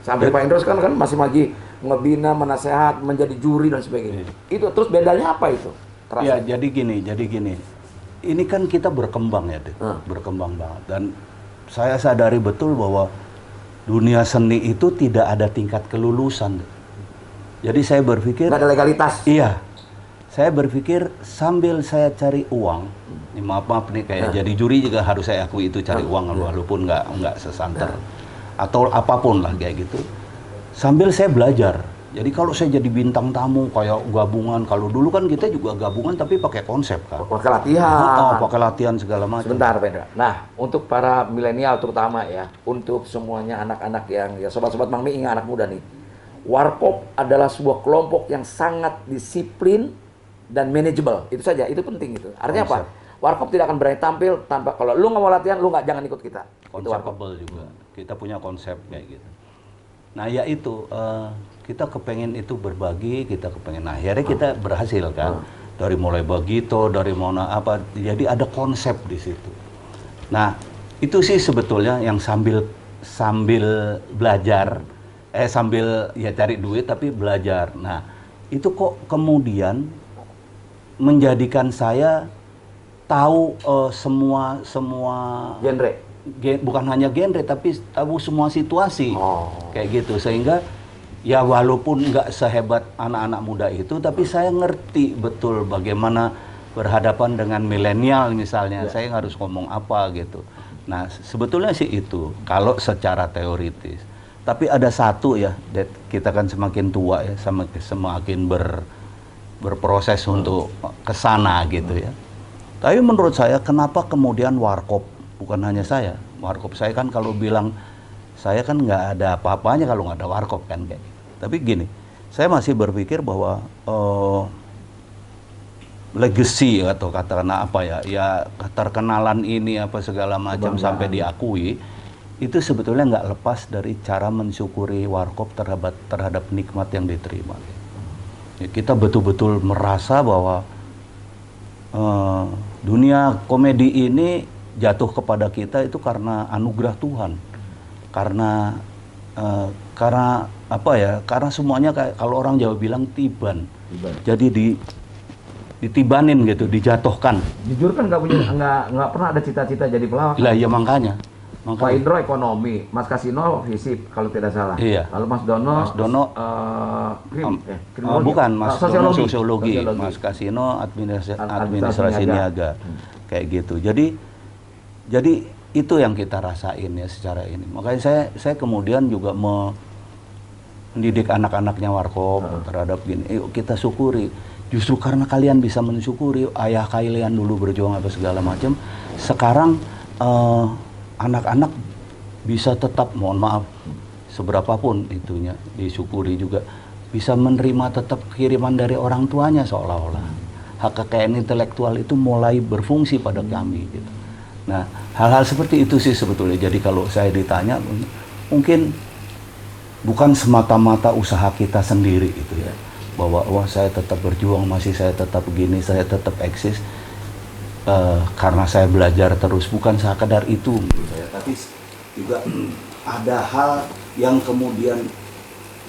Sampai Pak Indro sekarang kan masih lagi ngebina, menasehat, menjadi juri dan sebagainya. Itu terus bedanya apa itu? Ya, jadi gini. Ini kan kita berkembang ya, Dit. Berkembang banget. Dan saya sadari betul bahwa dunia seni itu tidak ada tingkat kelulusan. Jadi saya berpikir... Nggak ada legalitas? Iya. Saya berpikir sambil saya cari uang, ini maaf nih kayak jadi juri juga harus saya akui itu cari uang, walaupun nggak sesanter. Atau apapun lah kayak gitu. Sambil saya belajar. Jadi kalau saya jadi bintang tamu kayak gabungan, kalau dulu kan kita juga gabungan tapi pakai konsep kan. Pakai latihan. Pakai latihan segala macam. Sebentar, Pedra. Nah, untuk para milenial terutama ya, untuk semuanya anak-anak yang ya sobat-sobat Mang Miing, anak muda nih. Warkop adalah sebuah kelompok yang sangat disiplin dan manageable. Itu saja, itu penting itu. Artinya Konsep. apa? Warkop tidak akan berani tampil tanpa kalau lu nggak mau latihan, lu jangan ikut kita. Itu warkop. Konsepable juga. Kita punya konsep kayak gitu. Nah, ya itu kita kepengen itu berbagi, kita kepengen. Nah, akhirnya kita berhasil kan. Dari mulai Bagito, dari mana apa. Jadi ada konsep di situ. Nah, itu sih sebetulnya yang sambil belajar, sambil ya cari duit tapi belajar. Nah, itu kok kemudian menjadikan saya tahu semua Genre. bukan hanya genre tapi tahu semua situasi kayak gitu, sehingga ya walaupun nggak sehebat anak-anak muda itu tapi saya ngerti betul bagaimana berhadapan dengan milenial misalnya. Saya harus ngomong apa gitu. Nah sebetulnya sih itu kalau secara teoritis, tapi ada satu ya, kita kan semakin tua ya, semakin berproses untuk kesana gitu ya. Tapi menurut saya kenapa kemudian warkop, bukan hanya saya, warkop saya kan kalau bilang saya kan nggak ada apa-apanya kalau nggak ada warkop kan kayak gitu. Tapi gini, saya masih berpikir bahwa legacy atau katakanlah apa ya keterkenalan ini apa segala macam sampai diakui itu sebetulnya nggak lepas dari cara mensyukuri warkop terhadap nikmat yang diterima. Ya, kita betul-betul merasa bahwa dunia komedi ini jatuh kepada kita itu karena anugerah Tuhan, karena apa ya? Karena semuanya kayak kalau orang Jawa bilang tiban. Jadi ditibanin gitu, dijatuhkan. Jujur kan nggak pernah ada cita-cita jadi pelawak. Lah ya makanya. Pak Indro ekonomi, Mas Kasino fisip kalau tidak salah. Iya. Lalu Mas Dono bukan Mas Dono sosiologi, Mas Kasino administrasi niaga. Kayak gitu. Jadi itu yang kita rasain ya secara ini. Makanya saya kemudian juga mendidik anak-anaknya warkop terhadap gini. Yuk kita syukuri. Justru karena kalian bisa mensyukuri ayah kalian dulu berjuang apa segala macam. Sekarang anak-anak bisa tetap, mohon maaf, seberapapun itunya disyukuri juga bisa menerima tetap kiriman dari orang tuanya seolah-olah hak kekayaan intelektual itu mulai berfungsi pada kami gitu. Nah hal-hal seperti itu sih sebetulnya. Jadi kalau saya ditanya mungkin bukan semata-mata usaha kita sendiri gitu ya, bahwa wah saya tetap berjuang, masih saya tetap begini, saya tetap eksis karena saya belajar terus, bukan sekadar itu gitu ya. Tapi juga ada hal yang kemudian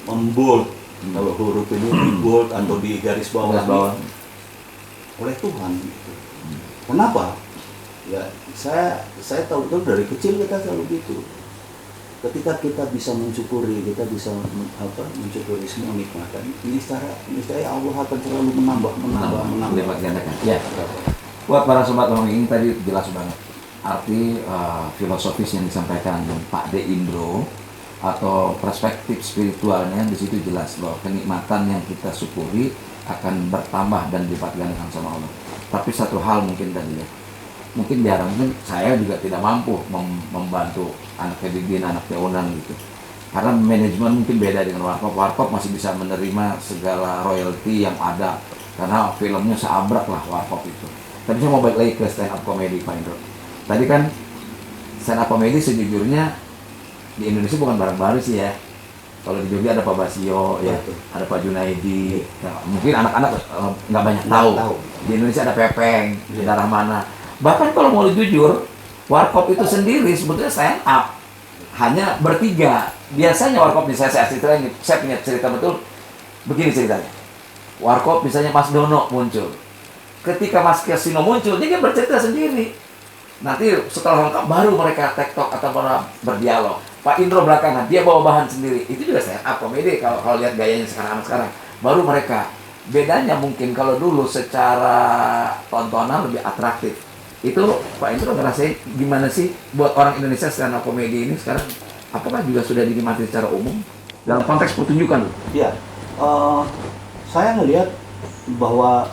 membold, kalau huruf ini di bold atau di garis bawah oleh Tuhan gitu. Kenapa? Ya saya tahu itu dari kecil kita selalu gitu. Ketika kita bisa mensyukuri, kita bisa mensyukuri semua nikmatan, niscaya Allah akan selalu menambah. Ya. Buat para sobat Mang Miing tadi jelas banget arti filosofis yang disampaikan Pak De Indro atau perspektif spiritualnya di situ jelas bahwa kenikmatan yang kita syukuri akan bertambah dan dilipat gandakan sama Allah. Tapi satu hal mungkin tadi ya, mungkin saya juga tidak mampu membantu anak Kedidin, anak Teonan gitu. Karena manajemen mungkin beda dengan warkop. Warkop masih bisa menerima segala royalti yang ada karena filmnya seabrak lah warkop itu. Tapi saya mau balik lagi ke stand up comedy Pak Indro. tadi kan stand up comedy sejujurnya di Indonesia bukan barang baru sih ya. Kalau di Jogja ada Pak Basio, ya, ada Pak Junaidi. Ya, mungkin anak-anak nggak banyak tahu. Di Indonesia ada Pepeng, ada Rahmana. Bahkan kalau mau jujur, Warkop itu sendiri sebetulnya stand up hanya bertiga. Biasanya Warkop misalnya saya punya cerita betul. Begini ceritanya. Warkop misalnya Mas Dono muncul. Ketika Mas Kesino muncul, dia bercerita sendiri. Nanti setelah lengkap baru mereka tektok atau berdialog. Pak Indro belakangan, dia bawa bahan sendiri. Itu juga stand up komedi kalau lihat gayanya sekarang. Baru mereka. Bedanya mungkin kalau dulu secara tontonan lebih atraktif. Itu Pak Indro ngerasain gimana sih buat orang Indonesia stand up komedi ini sekarang? Apakah juga sudah dinikmati secara umum? Dalam konteks pertunjukan? Iya. Saya ngelihat bahwa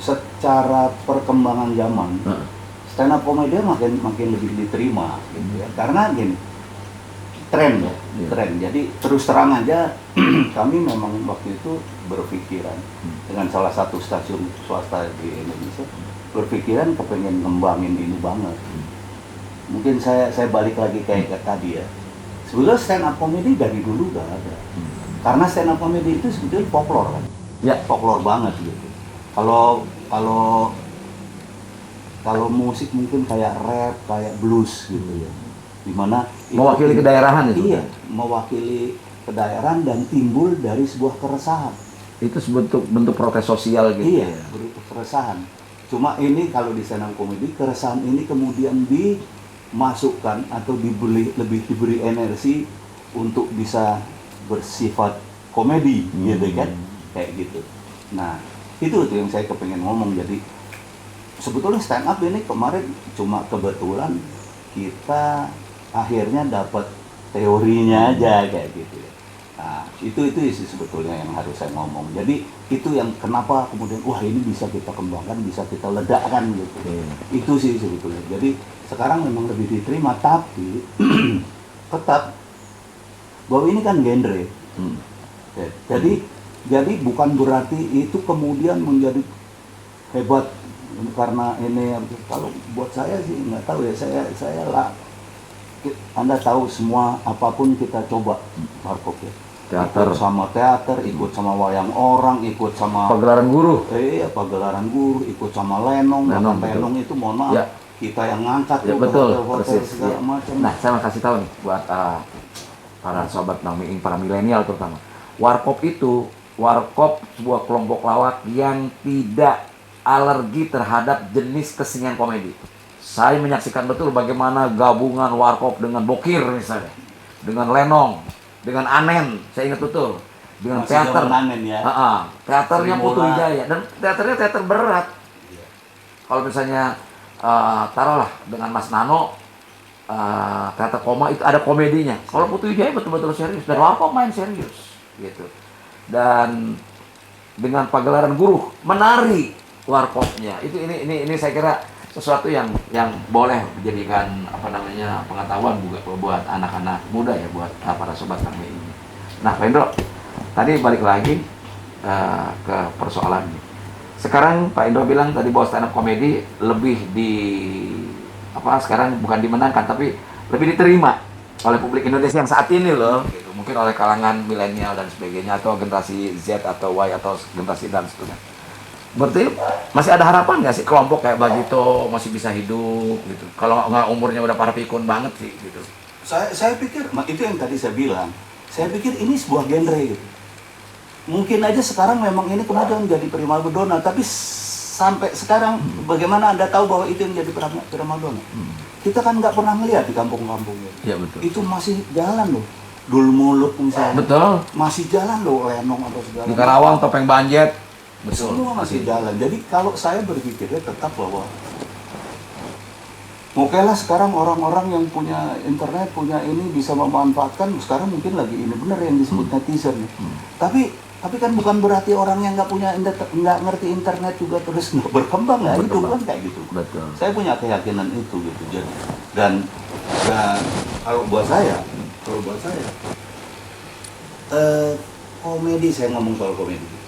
secara perkembangan zaman, stand up komedi makin lebih diterima gitu ya. Karena gini, tren. Jadi terus terang aja kami memang waktu itu berpikiran dengan salah satu stasiun swasta di Indonesia, berpikiran kepengen ngembangin ini banget. Mungkin saya balik lagi kayak tadi ya. Sebetulnya stand up comedy dari dulu udah ada. Karena stand up comedy itu sebetulnya folklore kan. Ya, folklore banget gitu. Kalau musik mungkin kayak rap, kayak blues gitu ya. Dimana mewakili kedaerahan itu. Iya, mewakili kedaerahan dan timbul dari sebuah keresahan. Itu bentuk protes sosial gitu. Iya, bentuk keresahan. Cuma ini kalau di stand up comedy, keresahan ini kemudian dimasukkan atau lebih diberi energi untuk bisa bersifat komedi, gitu kan, kayak gitu. Nah, itu yang saya kepengen ngomong. Jadi sebetulnya stand up ini kemarin cuma kebetulan kita akhirnya dapat teorinya aja kayak gitu ya. Nah, itu sih sebetulnya yang harus saya ngomong. Jadi itu yang kenapa kemudian wah ini bisa kita kembangkan, bisa kita ledakkan gitu. Itu sih sebetulnya. Jadi sekarang memang lebih diterima, tapi tetap bahwa ini kan genre. Jadi bukan berarti itu kemudian menjadi hebat karena ini. Kalau buat saya sih nggak tahu ya, saya lah. Anda tahu semua apapun kita coba Warkop ya. Teater, ikut sama teater, ikut sama wayang orang, ikut sama pagelaran guru. Iya, pagelaran guru, ikut sama lenong itu mohon maaf. Ya. Kita yang ngangkat ya, betul, hotel persis, segala ya. macam. Nah, saya mau kasih tahu nih buat para sobat Bang Miing, para milenial terutama. Warkop itu sebuah kelompok lawak yang tidak alergi terhadap jenis kesenian komedi. Saya menyaksikan betul bagaimana gabungan Warkop dengan Bokir misalnya, dengan lenong, dengan Anen, saya ingat betul, dengan masih teater. Anen ya. Teaternya Putu Hidayah dan teaternya teater berat. Kalau misalnya taruhlah dengan Mas Nano, teater koma itu ada komedinya. Kalau Putu Hidayah betul-betul serius dan Warkop main serius, gitu. Dan dengan pagelaran guru menari Warkopnya itu ini saya kira sesuatu yang boleh dijadikan pengetahuan buat anak-anak muda ya, buat para sobat kami ini. Nah, Pak Indro, tadi balik lagi ke persoalan ini. Sekarang Pak Indro bilang tadi bahwa stand up comedy lebih sekarang bukan dimenangkan tapi lebih diterima oleh publik Indonesia yang saat ini loh, gitu. Mungkin oleh kalangan milenial dan sebagainya atau generasi Z atau Y atau generasi dan seterusnya. Berarti masih ada harapan nggak sih kelompok kayak Bagito masih bisa hidup gitu? Kalau nggak umurnya udah para pikun banget sih gitu. Saya pikir itu yang tadi saya bilang. Saya pikir ini sebuah genre gitu. Mungkin aja sekarang memang ini kemudian jadi primadona, tapi sampai sekarang bagaimana Anda tahu bahwa itu yang jadi primadona? Kita kan nggak pernah melihat di kampung-kampungnya. Iya betul. Itu masih jalan loh. Dul Mulut misalnya. Betul. Masih jalan loh, lenong atau segala. Di Karawang Topeng Banjet. Betul. Semua masih jalan. Jadi kalau saya berpikirnya tetap bahwa oke lah sekarang orang-orang yang punya internet, punya ini bisa memanfaatkan. Sekarang mungkin lagi ini benar yang disebut netizen. Tapi kan bukan berarti orang yang nggak ngerti internet juga terus nggak berkembang ya. Itu kan kayak gitu. Betul. Saya punya keyakinan itu gitu. Jadi dan kalau buat saya komedi, saya ngomong soal komedi.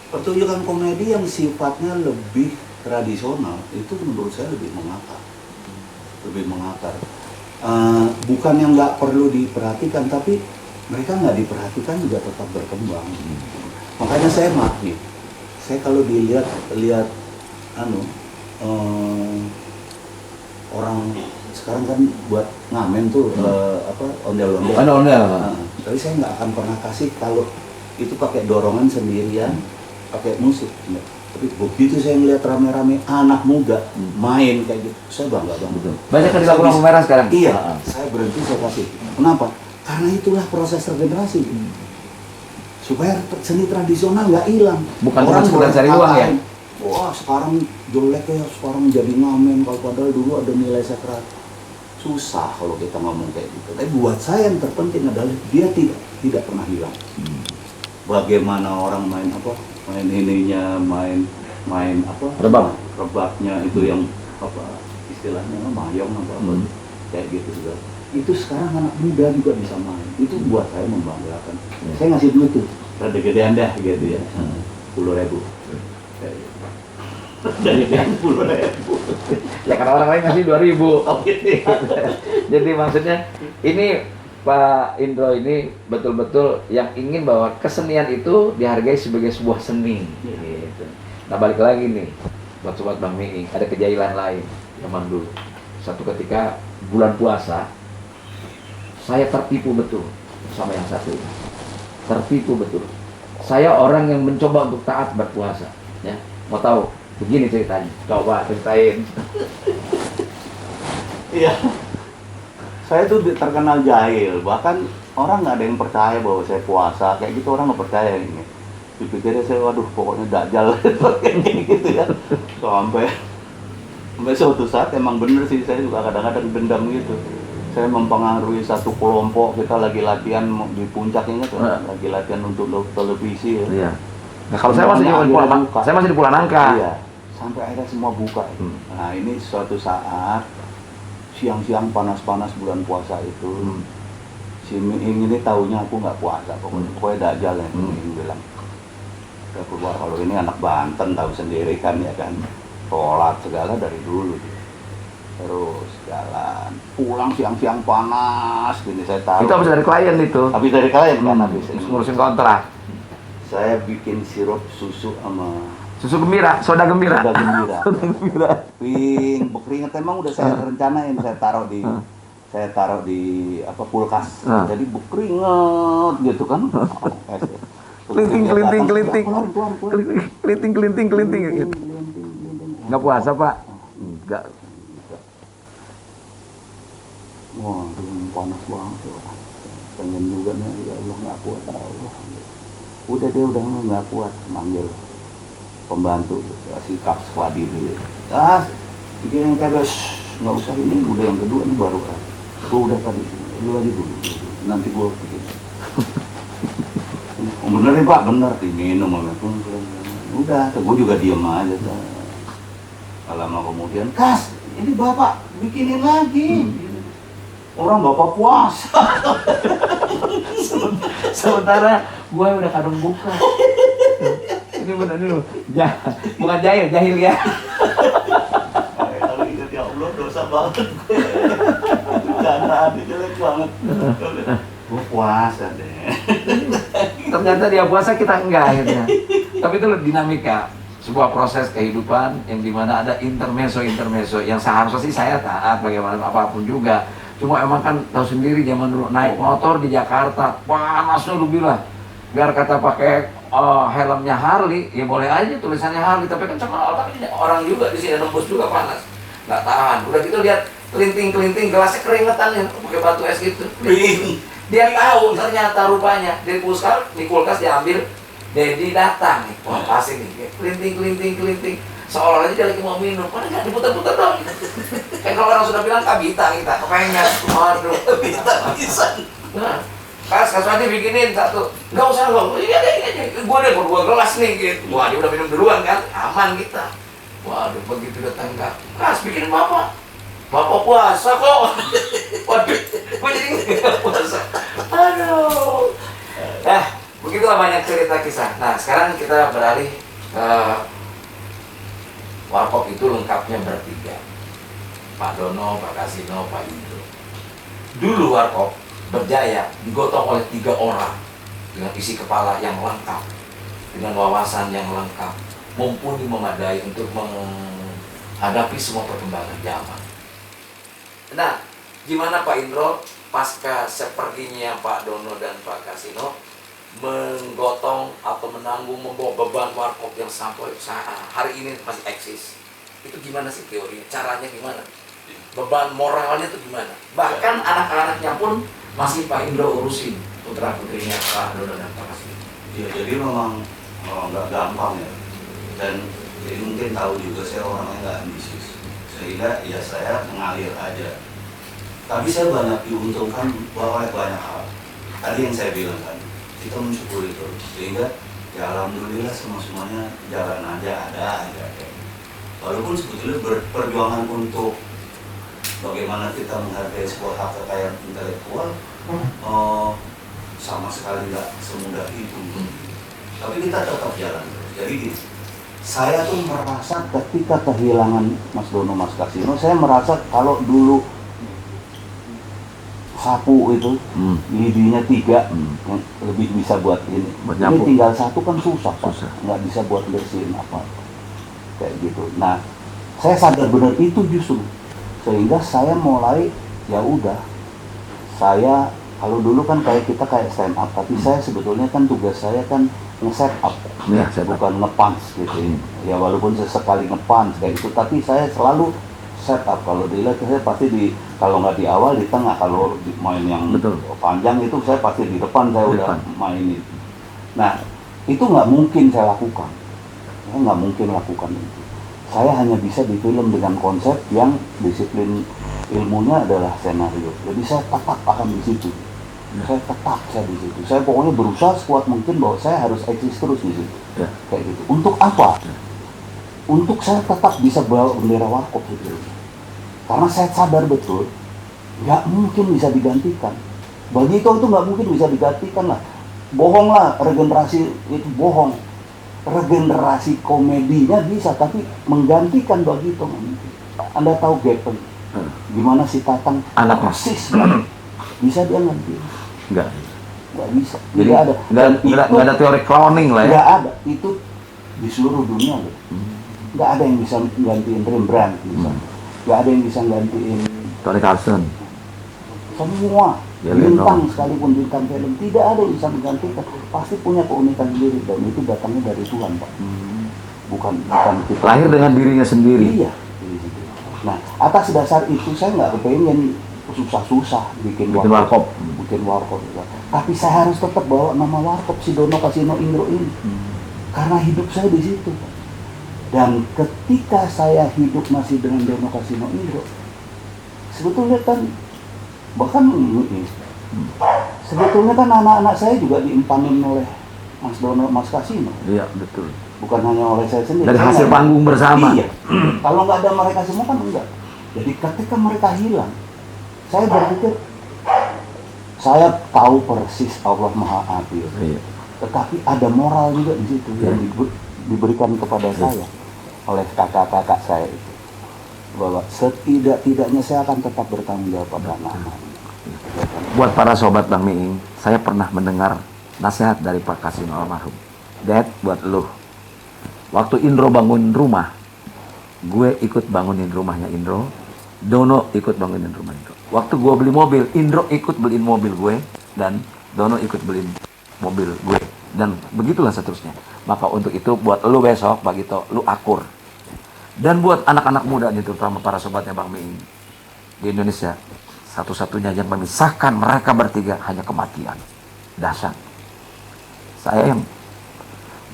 Pertunjukan komedi yang sifatnya lebih tradisional itu menurut saya lebih mengakar. lebih mengakar. Bukan yang nggak perlu diperhatikan, tapi mereka nggak diperhatikan juga tetap berkembang. Makanya saya mati. Saya kalau dilihat orang sekarang kan buat ngamen tuh ondel-ondel. Tapi saya nggak akan pernah kasih kalau itu pakai dorongan sendirian, pakai musik. Tapi begitu saya ngeliat rame-rame anak muda main kayak gitu, saya bangga banget. Banyak kan di lampu merah sekarang? Iya, saya berhenti, saya kasih. Kenapa? Karena itulah proses regenerasi. Supaya seni tradisional nggak hilang. Bukan orang sekedar cari uang ya? Wah, sekarang jelek ya, sekarang jadi ngamen, kalau padahal dulu ada nilai sakral. Susah kalau kita ngomong kayak gitu. Tapi buat saya yang terpenting adalah dia tidak pernah hilang. Bagaimana orang main rebabnya itu yang istilahnya mayong kayak gitu juga. Itu sekarang anak muda juga bisa main. Itu buat saya membanggakan. Saya ngasih duit tuh, rada gedean dah gitu ya, 10.000. Dari 10.000. Ya karena orang lain ngasih 2.000. Jadi maksudnya ini Pak Indro ini betul-betul yang ingin bahwa kesenian itu dihargai sebagai sebuah seni. Gitu. Nah balik lagi nih, buat sobat Bang Miing, ada kejailan lain zaman dulu. Satu ketika bulan puasa, saya tertipu betul sama yang satu ini. Tertipu betul. Saya orang yang mencoba untuk taat berpuasa. Ya, mau tahu? Begini ceritanya. Coba ceritain. Iya. Saya tuh terkenal jahil, bahkan orang nggak ada yang percaya bahwa saya puasa, kayak gitu orang nggak percaya ini. Dipikirnya saya, waduh pokoknya dajjal kayak gitu ya. Sampai suatu saat emang bener sih, saya juga kadang-kadang dendam gitu. Saya mempengaruhi satu kelompok, kita lagi latihan di puncak ini kan, lagi latihan untuk televisi ya. Iya. Nah kalau saya masih di Pulanangka. Iya. Sampai akhirnya semua buka. Nah ini suatu saat siang-siang panas-panas bulan puasa itu, si Miing ini taunya aku nggak puasa, pokoknya dajjal yang Miing bilang. Saya keluar, kalau ini anak Banten tahu sendiri kan ya kan, sholat segala dari dulu. Terus jalan, pulang siang-siang panas, gini saya taruh. Itu habis dari klien itu. Habis dari klien kan, habis ngurusin kontrak. Saya bikin sirup susu sama susu gembira, soda gembira. Soda gembira. Ping, berkeringat emang udah saya rencanain, saya taruh di kulkas. Jadi berkeringat gitu kan. Kelinting gitu. Nggak puasa, Pak? Enggak. Wah, panas banget ya. Pengen juga nih, ya Allah nggak kuat, Allah. Udah nggak kuat, manggil pembantu, sikap swadi dulu. Bikin yang kagak, nggak usah ini, udah yang kedua ini baru kan. Gua udah tadi, lu lagi dulu, nanti gua bikin. Bener nih Pak, bener, diminum sama pun. Udah, gua juga diem aja. Lama kemudian, Kas, ini Bapak bikinin lagi. Orang Bapak puasa. Sementara gue udah kadung buka. Ini benar dulu. Bukan jahil ya. Kalau ingat ya Allah dosa banget. Jangan jelek banget. Gue puasa deh. Ternyata dia puasa, kita enggak gitu ya. Tapi itu dinamika sebuah proses kehidupan yang dimana ada intermezzo yang seharusnya sih saya taat bagaimana apapun juga. Cuma emang kan tahu sendiri zaman dulu naik motor di Jakarta panasnya lebih lah. Biar kata pakai helmnya Harley, ya boleh aja tulisannya Harley, tapi kan sama otaknya orang juga di sini nembus juga panas, nggak tahan. Udah gitu lihat kelinting gelasnya keringetan ya, pakai batu es gitu. Dia tahu ternyata rupanya di kulkas diambil, Dedi datang nih, wah pasti nih, kelinting. Seolah aja dia lagi mau minum, mana nggak diputar-putar dong. Kan kalau orang sudah bilang kabita kita, kepengen, waduh, kabita bisa. Nah, Kas Wadi bikinin satu, nggak usah loh, iya deh, gue deh berdua gelas nih gitu. Wah dia udah minum duluan kan, aman kita. Waduh begitu datang Kas bikinin bapak puasa kok. Waduh, gue jadi nggak puasa. Aduh. Begitulah banyak cerita kisah. Nah sekarang kita beralih ke warkop itu lengkapnya bertiga. Pak Dono, Pak Kasino, Pak Indro. Dulu Warkop berjaya digotong oleh 3 orang dengan isi kepala yang lengkap, dengan wawasan yang lengkap, mumpuni memadai untuk menghadapi semua perkembangan zaman. Nah, gimana Pak Indro pasca seperginya Pak Dono dan Pak Kasino menggotong atau menanggung membawa beban Warkop yang sampai hari ini masih eksis? Itu gimana sih teorinya? Caranya gimana? Beban moralnya itu gimana? Bahkan anak-anaknya pun masih Pak Indro urusin, putra putrinya Pak Dono dan Pak Kasino. Ya, jadi memang nggak gampang ya. Dan jadi mungkin tahu juga saya orangnya nggak ambisius, sehingga ya saya mengalir aja. Tapi saya banyak diuntungkan oleh banyak hal. Tadi yang saya bilang kan, kita mensyukuri itu, sehingga ya alhamdulillah semuanya jalan aja, ada aja. Walaupun sebetulnya perjuangan untuk bagaimana kita menghargai sebuah hak kekayaan intelektual sama sekali nggak semudah itu. Tapi kita tetap jalan. Jadi gini, saya tuh merasa ketika kehilangan Mas Dono, Mas Kasino, saya merasa kalau dulu sapu itu lidinya 3 lebih bisa buat ini. Ini tinggal 1 kan susah. Nggak bisa buat bersihin apa kayak gitu. Nah, saya sadar benar itu justru, sehingga saya mulai ya udah, saya kalau dulu kan kita kayak stand up, tapi saya sebetulnya kan tugas saya kan nge-set up, bukan nge-punch gitu. Ya walaupun sesekali nge-punch kayak gitu, tapi saya selalu set up. Kalau dilihat saya pasti kalau nggak di awal, di tengah. Kalau main yang panjang itu saya pasti di depan, saya udah main itu. Nah, itu nggak mungkin saya lakukan. Saya nggak mungkin lakukan itu. Saya hanya bisa di film dengan konsep yang disiplin ilmunya adalah skenario. Jadi saya tetap akan di situ. Saya di situ. Saya pokoknya berusaha sekuat mungkin bahwa saya harus eksis terus di situ. Kayak gitu. Untuk apa? Untuk saya tetap bisa bawa bendera Warkop gitu. Karena saya sadar betul, nggak mungkin bisa digantikan. Bagi itu nggak mungkin bisa digantikan lah. Bohong lah, regenerasi itu bohong. Regenerasi komedinya bisa, tapi menggantikan bagi itu nggak mungkin. Anda tahu Gepeng, gimana si Tatang persis bisa dia ganti? Nggak bisa. Jadi nggak ada teori cloning lah ya? Nggak ada. Itu di seluruh dunia loh. Nggak ada yang bisa gantiin Rembrandt, nggak ada yang bisa gantiin Tony Carlson. Semua bintang, sekalipun bintang film, tidak ada yang bisa menggantikan. Pasti punya keunikan sendiri, dan itu datangnya dari Tuhan, Pak. Bukan kita. Lahir dengan dirinya sendiri. Iya. Nah, atas dasar itu saya nggak kepengen susah-susah bikin Warkop. Tapi saya harus tetap bawa nama Warkop, si Dono, Kasino, Indro ini. Karena hidup saya di situ. Dan ketika saya hidup masih dengan Dono, Kasino, Indro, sebetulnya kan sebetulnya kan anak-anak saya juga diimpanin oleh Mas Dono, Mas Kasino. Iya, betul. Bukan hanya oleh saya sendiri. Dari hasil panggung bersama. Iya. Kalau nggak ada mereka semua kan enggak. Jadi ketika mereka hilang, saya berpikir, saya tahu persis Allah Maha Adil. Iya. Tetapi ada moral juga di situ yang diberikan kepada saya oleh kakak-kakak saya itu. Bahwa setidak-tidaknya saya akan tetap bertanggung jawab pada anak-anak. Buat para sobat Bang Miing, saya pernah mendengar nasihat dari Pak Kasino almarhum. Dad, buat lu, waktu Indro bangun rumah, gue ikut bangunin rumahnya Indro, Dono ikut bangunin rumah Indro. Waktu gue beli mobil, Indro ikut beliin mobil gue, dan Dono ikut beliin mobil gue, dan begitulah seterusnya. Maka untuk itu buat lu besok, Pak Gito, lu akur. Dan buat anak-anak muda nih, terutama para sobatnya Bang Miing di Indonesia, satu-satunya yang memisahkan mereka bertiga hanya kematian. Dahsyat. Saya yang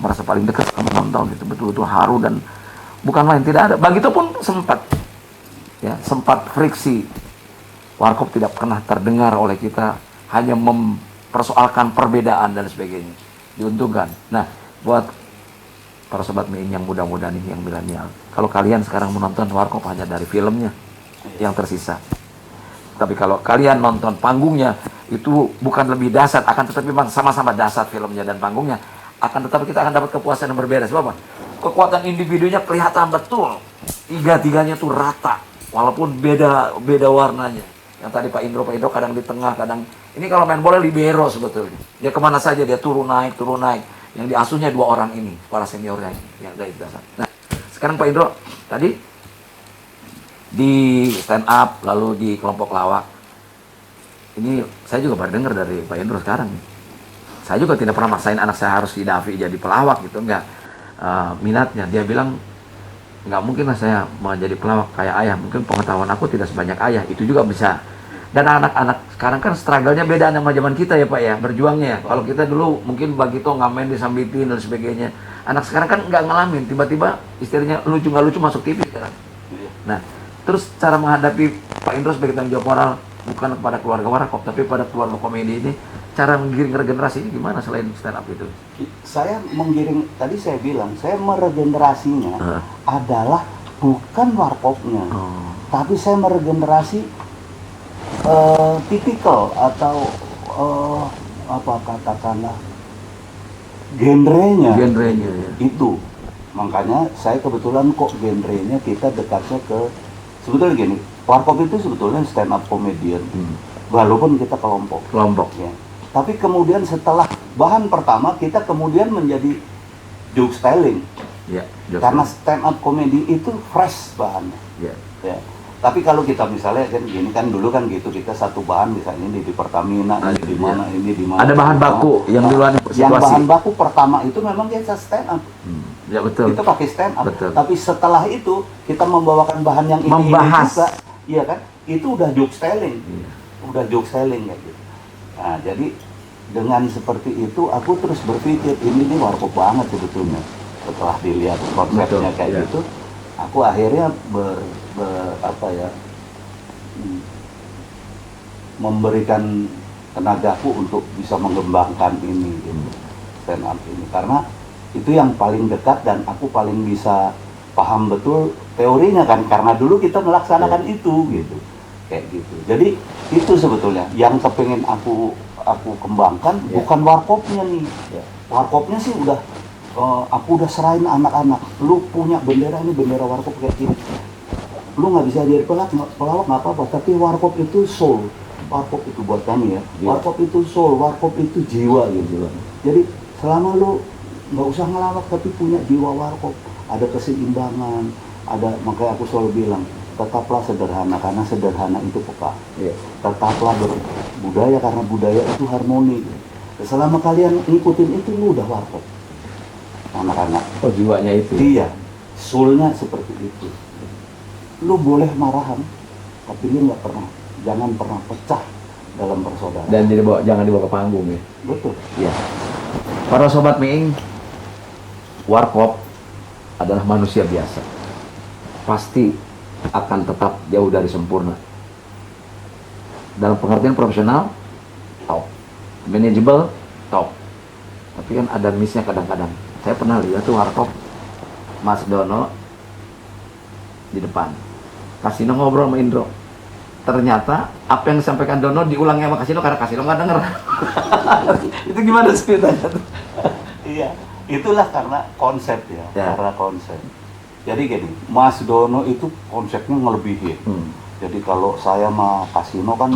merasa paling dekat sama nonton itu betul-betul haru, dan bukan main, tidak ada. Bang Gito pun sempat friksi. Warkop tidak pernah terdengar oleh kita, hanya mempersoalkan perbedaan dan sebagainya. Diuntungkan. Nah, buat para sobat Miing yang muda-muda nih, yang milenial, kalau kalian sekarang menonton Warkop hanya dari filmnya yang tersisa. Tapi kalau kalian nonton panggungnya, itu bukan lebih dahsyat, akan tetapi memang sama-sama dahsyat filmnya dan panggungnya. Akan tetapi kita akan dapat kepuasan yang berbeda. Sebab apa? Kekuatan individunya kelihatan betul. Tiga-tiganya tuh rata. walaupun beda warnanya. Yang tadi Pak Indro kadang di tengah, kadang ini kalau main bola libero sebetulnya. Dia kemana saja dia turun naik. Yang diasuhnya 2 orang ini, para seniornya ini, yang dari dasar. Nah, sekarang Pak Indro tadi di stand up lalu di kelompok lawak. Ini saya juga baru dengar dari Pak Indro sekarang. Saya juga tidak pernah maksain anak saya harus didafi jadi pelawak gitu, enggak. Minatnya dia bilang nggak mungkin lah saya mau jadi pelawak kayak ayah, mungkin pengetahuan aku tidak sebanyak ayah, itu juga bisa. Dan anak-anak sekarang kan struggle-nya beda sama zaman kita ya Pak ya, berjuangnya ya. Kalau kita dulu mungkin begitu ngamen disambitin dan sebagainya. Anak sekarang kan nggak ngalamin, tiba-tiba istrinya lucu nggak lucu masuk TV sekarang. Nah, terus cara menghadapi Pak Indro sebagai tanggung jawab moral bukan kepada keluarga Warkop tapi pada keluarga komedi ini, cara menggiring regenerasi ini gimana selain stand up itu? Saya menggiring, tadi saya bilang, saya meregenerasinya adalah bukan warkopnya, tapi saya meregenerasi tipikal atau apa katakanlah genrenya ya. Itu. Makanya saya kebetulan kok genrenya kita dekatnya ke, sebetulnya gini, warkop itu sebetulnya stand up comedian, walaupun kita kelompok ya. Tapi kemudian setelah bahan pertama kita kemudian menjadi joke styling ya, karena stand up comedy itu fresh bahannya ya. Tapi kalau kita misalnya kan gini kan dulu kan gitu, kita satu bahan misalnya ini di Pertamina, ini di mana, ini di mana. Ada bahan baku yang di luar situasi. Yang bahan baku pertama itu memang kita stand up. Ya betul. Itu pakai stand up. Betul. Tapi setelah itu kita membawakan bahan yang ini juga, iya kan? Itu udah joke styling. Udah joke styling kayak gitu. Nah, jadi dengan seperti itu aku terus berpikir ini nih warkop banget sebetulnya. Setelah dilihat konsepnya kayak gitu, aku akhirnya memberikan tenagaku untuk bisa mengembangkan ini gitu, stand up ini, karena itu yang paling dekat dan aku paling bisa paham betul teorinya kan, karena dulu kita melaksanakan itu gitu, kayak gitu. Jadi itu sebetulnya yang kepengen aku kembangkan, bukan warkopnya nih. Warkopnya sih udah aku udah serahin anak-anak, lu punya bendera ini, bendera warkop kayak gini, lu nggak bisa jadi pelawak nggak apa-apa, tapi warkop itu soul, warkop itu buat kami ya, warkop itu soul, warkop itu jiwa gitu. Jadi selama lu nggak usah ngelawak tapi punya jiwa warkop, ada keseimbangan, ada, makanya aku selalu bilang tetaplah sederhana karena sederhana itu peka, tetaplah berbudaya karena budaya itu harmoni. Selama kalian ngikutin itu, lu udah warkop anak-anak. Oh, jiwanya itu. Iya, soulnya seperti itu. Lu boleh marahan, tapi lu jangan pernah pecah dalam persaudaraan. Dan jangan dibawa ke panggung ya. Betul. Ya. Para sobat Miing, warkop adalah manusia biasa. Pasti akan tetap jauh dari sempurna. Dalam pengertian profesional, top. Manageable, top. Tapi kan ada miss-nya kadang-kadang. Saya pernah lihat tuh warkop Mas Dono di depan. Kasino ngobrol sama Indro. Ternyata apa yang disampaikan Dono diulangnya sama Kasino karena Kasino nggak denger. Itu gimana ceritanya tuh? Iya, itulah karena konsep ya. Karena konsep. Jadi gini, Mas Dono itu konsepnya ngelebihin. Jadi kalau saya sama Kasino kan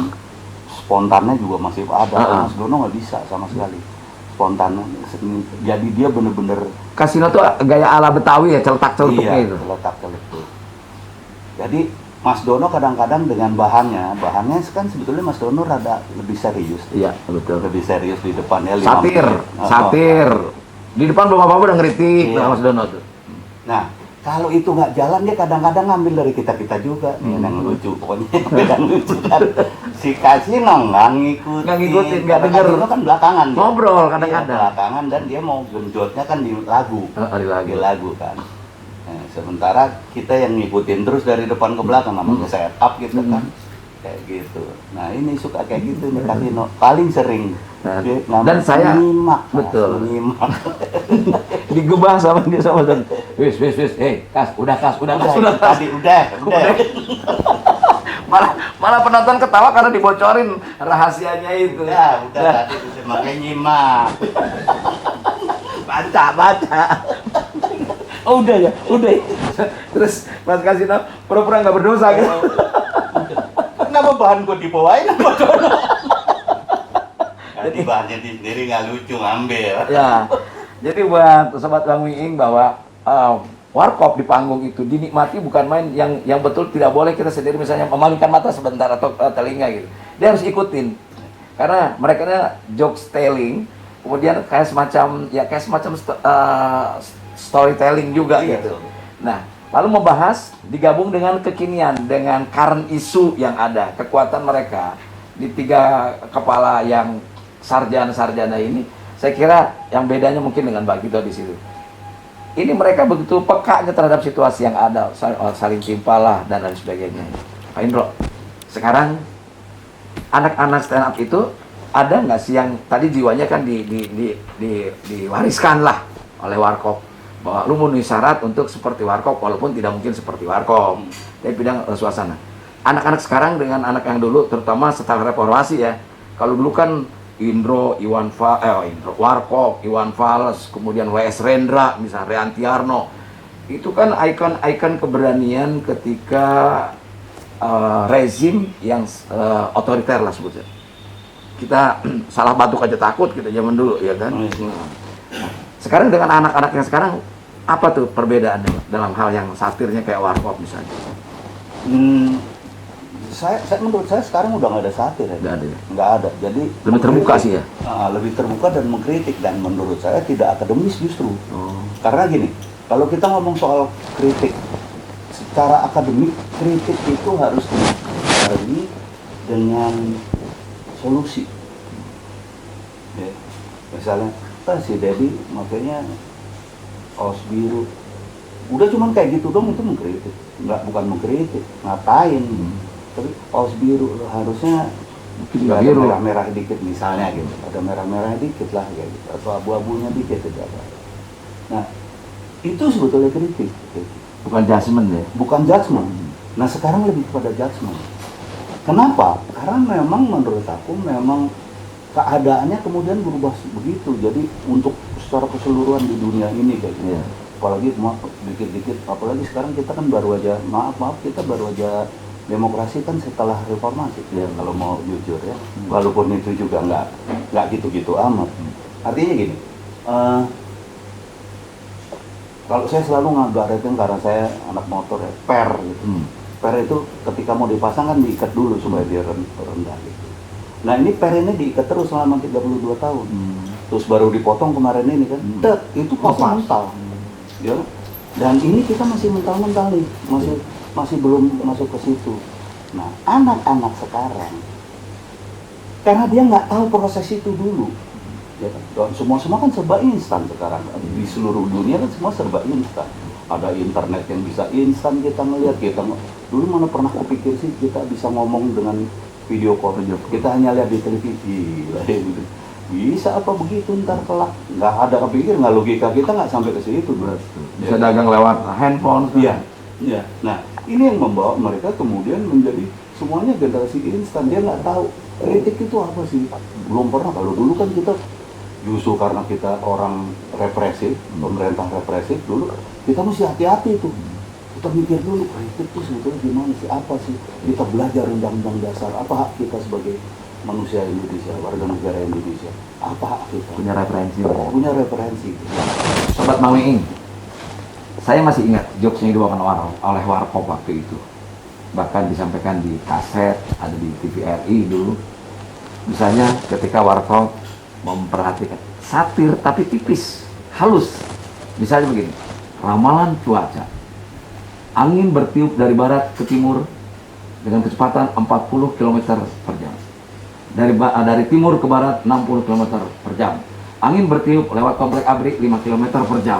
spontannya juga masih ada. Mas Dono nggak bisa sama sekali spontan. Jadi dia bener-bener. Kasino tuh gaya ala Betawi ya, celetak-celetuknya itu. Iya, celetak-celetuk. Jadi Mas Dono kadang-kadang dengan bahannya kan sebetulnya Mas Dono rada lebih serius. Iya, betul. Lebih serius di depannya. Satir. Di depan belum apa-apa udah ngeritik Mas Dono tuh. Nah, kalau itu nggak jalan, dia kadang-kadang ngambil dari kita juga. Nih, yang lucu, pokoknya yang lucu kan. Si Kasino nggak ngikutin, nggak denger. Kasino kan belakangan. Ngobrol kadang-kadang. Belakangan, dan dia mau genjotnya kan di lagu. Di lagu kan. Nah, sementara kita yang ngikutin terus dari depan ke belakang, namanya setup gitu kan. Kayak gitu. Nah, ini suka kayak gitu nih Kasino. Paling sering. Dan saya menyimak. Digebah sama dia sama dan wis Kas udah tadi udah malah penonton ketawa karena dibocorin rahasianya itu. Ya udah tadi makanya nyimak baca Oh udah ya, udah. Terus Mas kasih tahu pura-pura nggak berdosa gitu. Kenapa bahan gue dibawain apa dono? Jadi bahannya sendiri nggak lucu ngambil. Ya, jadi buat sobat Bang Miing bahwa warkop di panggung itu dinikmati bukan main yang betul, tidak boleh kita sendiri misalnya memalingkan mata sebentar atau telinga gitu. Dia harus ikutin. Karena mereka jokes telling, kemudian kayak semacam storytelling juga Iya, gitu. Nah, lalu membahas digabung dengan kekinian, dengan current isu yang ada, kekuatan mereka di tiga kepala yang sarjana-sarjana ini. Saya kira yang bedanya mungkin dengan Mbak Gito di situ. Ini mereka begitu pekanya terhadap situasi yang ada, saling timpalah dan lain sebagainya. Pak Indro, sekarang anak-anak stand up itu ada nggak sih yang tadi jiwanya kan diwariskan lah oleh warkop, bahwa lu memenuhi syarat untuk seperti warkop walaupun tidak mungkin seperti warkop, tapi bidang suasana. Anak-anak sekarang dengan anak yang dulu, terutama setelah reformasi ya. Kalau dulu kan Indro, Warkop, Iwan Fals, kemudian W.S. Rendra, misalnya Reantiarno, itu kan ikon-ikon keberanian ketika rezim yang otoriter lah sebutnya. Kita salah batuk aja takut kita zaman dulu ya kan. Nah, sekarang dengan anak-anak yang sekarang apa tuh perbedaannya dalam hal yang satirnya kayak Warkop misalnya? Menurut saya sekarang udah nggak ada satir ya. Nggak ada ya? Nggak ada. Jadi Lebih terbuka sih ya? Lebih terbuka dan mengkritik, dan menurut saya tidak akademis justru. Oh. Karena gini, kalau kita ngomong soal kritik secara akademik, kritik itu harus disertai dengan solusi. Ya. Misalnya, si Dedi makanya kaos biru. Udah cuman kayak gitu dong, itu mengkritik. Bukan mengkritik, ngapain? Tapi kaos biru harusnya ada biru, merah-merah dikit misalnya gitu, ada merah-merahnya dikit lah kayak gitu, atau abu-abunya dikit tidak apa. Nah itu sebetulnya kritik, Bukan judgement ya? bukan judgement. Nah sekarang lebih kepada judgement. Kenapa? Karena memang menurut aku memang keadaannya kemudian berubah begitu. Jadi untuk secara keseluruhan di dunia ini kayak gitu. Yeah. Apalagi dikit-dikit, apalagi sekarang kita kan baru aja, maaf kita baru aja demokrasi kan setelah reformasi ya, kalau mau jujur ya, walaupun itu juga nggak gitu-gitu amat. Artinya gini, kalau saya selalu ngagaretin karena saya anak motor ya, per gitu. Per itu ketika mau dipasang kan diikat dulu supaya dia rendah gitu. Nah ini per ini diikat terus selama 32 tahun. Terus baru dipotong kemarin ini kan, itu pasti mental. Ya. Dan ini kita masih mental-mental nih, masih belum masuk ke situ. Nah, anak-anak sekarang, karena dia nggak tahu proses itu dulu, ya kan? Semua kan serba instan sekarang. Di seluruh dunia kan semua serba instan. Ada internet yang bisa instan kita ngelihat. Dulu mana pernah kepikir sih kita bisa ngomong dengan video call. Kita hanya lihat di televisi, gitu. Bisa apa begitu ntar kelak? Nggak ada kepikir, nggak logika kita nggak sampai ke situ. Bisa dagang lewat handphone. Iya. Ya, nah ini yang membawa mereka kemudian menjadi semuanya generasi instan. Dia nggak tahu kritik itu apa sih, belum pernah. Kalau dulu kan kita justru karena kita orang represif, pemerintah represif dulu, kita mesti hati-hati tuh. Kita mikir dulu kritik itu sebetulnya gimana sih, apa sih? Kita belajar undang-undang dasar, apa hak kita sebagai manusia Indonesia, warga negara Indonesia, apa hak kita? Punya referensi. Punya referensi. Sobat Bang Miing, saya masih ingat jokes yang dibawakan oleh Warkop waktu itu. Bahkan disampaikan di kaset, ada di TVRI dulu. Misalnya ketika Warkop memperhatikan satir tapi tipis, halus. Misalnya begini, ramalan cuaca. Angin bertiup dari barat ke timur dengan kecepatan 40 km per jam. Dari timur ke barat 60 km per jam. Angin bertiup lewat komplek ABRI 5 km per jam.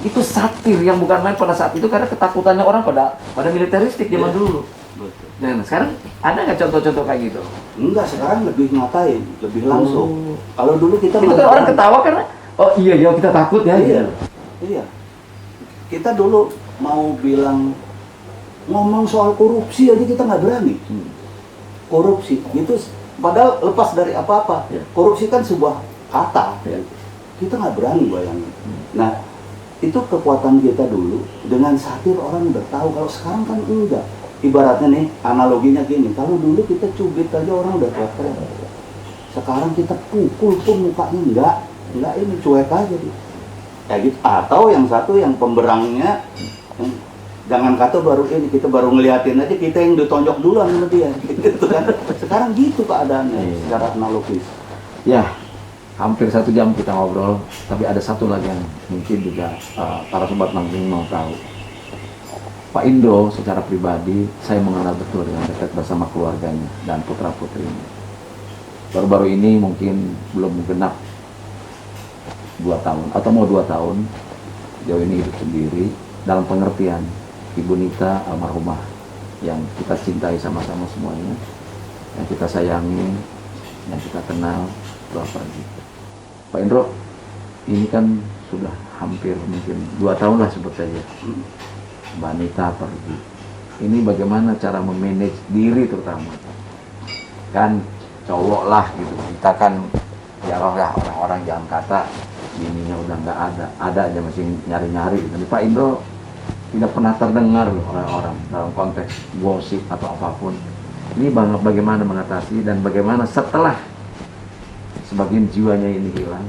Itu satir yang bukan main pada saat itu, karena ketakutannya orang pada militeristik zaman dulu. Dan sekarang ada nggak contoh-contoh kayak gitu? Enggak, sekarang lebih ngatain, lebih langsung. Kalau dulu kita itu kan orang ketawa karena oh iya kita takut ya. Iya. Kita dulu mau bilang ngomong soal korupsi aja kita nggak berani. Korupsi itu padahal lepas dari apa-apa. Korupsi kan sebuah kata. Kita nggak berani bayangin. Nah, itu kekuatan kita dulu. Dengan satir orang udah tahu. Kalau sekarang kan enggak. Ibaratnya nih, analoginya gini, kalau dulu kita cubit aja orang udah teriak-teriak. Sekarang kita pukul pun mukanya enggak ini, cuek aja gitu. Kayak gitu. Atau yang satu yang pemberangnya, jangan kata baru ini, kita baru ngeliatin aja, kita yang ditonjok duluan sama dia. Gitu kan. Sekarang gitu keadaannya secara analogis. Ya, hampir 1 jam kita ngobrol, tapi ada satu lagi yang mungkin juga para sobat Bang Miing mau tahu. Pak Indro secara pribadi saya mengenal betul dengan dekat bersama keluarganya dan putra-putrinya. Baru-baru ini mungkin belum genap 2 tahun atau mau 2 tahun, jauh ini hidup sendiri dalam pengertian Ibu Nita almarhumah yang kita cintai sama-sama semuanya, yang kita sayangi, yang kita kenal, telah pergi. Pak Indro, ini kan sudah hampir mungkin 2 tahun lah sebut saja. Mbak Nita pergi. Ini bagaimana cara memanage diri terutama? Kan cowok lah gitu. Kita kan ya roh lah orang-orang jangan kata bininya udah nggak ada aja masih nyari-nyari. Tapi Pak Indro tidak pernah terdengar loh orang-orang dalam konteks gosip atau apapun. Ini bagaimana mengatasi dan bagaimana setelah sebagian jiwanya ini hilang.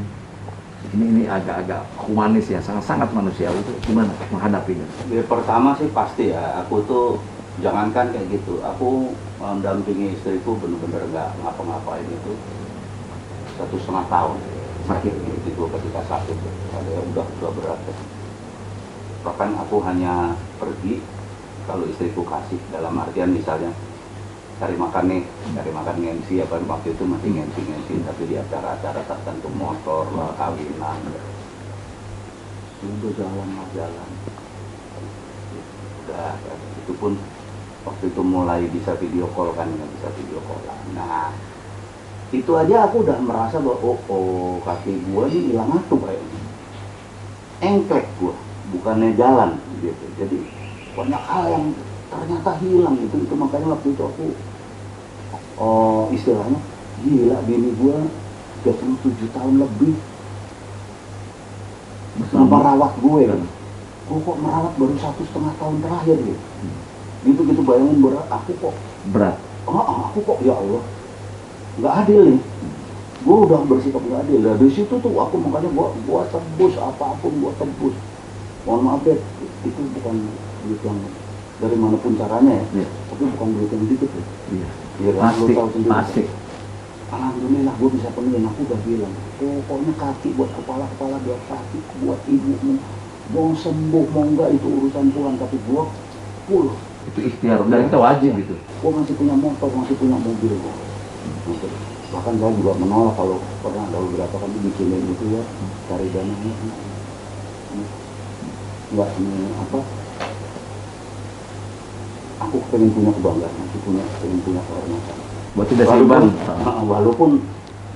Ini agak-agak humanis ya, sangat-sangat manusiawi, itu gimana menghadapinya? Ya, pertama sih pasti ya, aku tuh jangankan kayak gitu, aku mendampingi istriku bener-bener nggak ngapa-ngapain itu 1,5 tahun sakit itu ketika sakit, ada yang udah berat. Bahkan aku hanya pergi kalau istriku kasih, dalam artian misalnya cari makan ngensi, apa waktu itu masih ngensi, tapi di acara-acara tertentu motor lah, kawinan, udah jalan, udah itu pun waktu itu mulai bisa video call kan, nggak bisa video call. Nah itu aja aku udah merasa bahwa oh kaki gua ini hilang atuh kayaknya, engklek gua, bukannya jalan gitu. Jadi banyak hal yang ternyata hilang itu makanya waktu itu aku istilahnya gila, bini gua 37 tahun lebih merawat gue kan. Gue kok merawat baru 1,5 tahun terakhir gitu. Gitu bayangin berat, aku kok berat. Aku kok ya Allah nggak adil nih. Gue udah bersikap nggak adil. Dari situ tuh aku makanya gua tebus apapun, gua tebus. Mohon maaf ya, itu bukan duit yang dari manapun caranya ya. Tapi bukan duit yang dikit ya. Ya, pasti. Alhamdulillah gue bisa penuhin. Aku udah bilang pokoknya kaki buat kepala buat kaki buat ibumu, mau sembuh mau enggak itu urusan Tuhan, tapi gue full itu ikhtiar dan kita wajib gitu. Gue masih punya motor, masih punya mobil. Bahkan saya juga menolak kalau pernah ada beberapa kali bikinin itu ya, cari dana enggak ini apa, aku pengen punya kebanggaan, pengen punya kehormatan. Buat tidak seimbang. Walaupun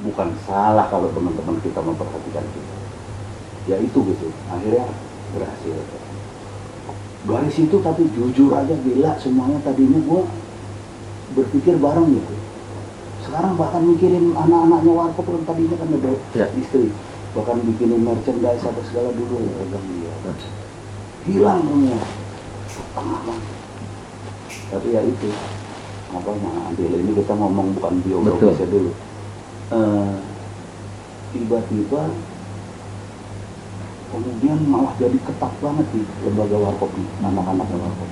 bukan salah kalau teman-teman kita memperhatikan kita. Ya itu gitu, akhirnya berhasil. Dari situ tapi jujur aja gila semuanya, tadinya gue berpikir bareng gitu. Sekarang bahkan mikirin anak-anaknya warkop yang tadinya kan ada istri. Bahkan bikinin merchandise apa segala dulu ya, dia. Hilang semua. Setengah. Tapi ya itu makanya adil ini kita ngomong bukan biografisnya dulu. Tiba-tiba kemudian malah jadi ketat banget di lembaga warkop ini, anak-anak warkop,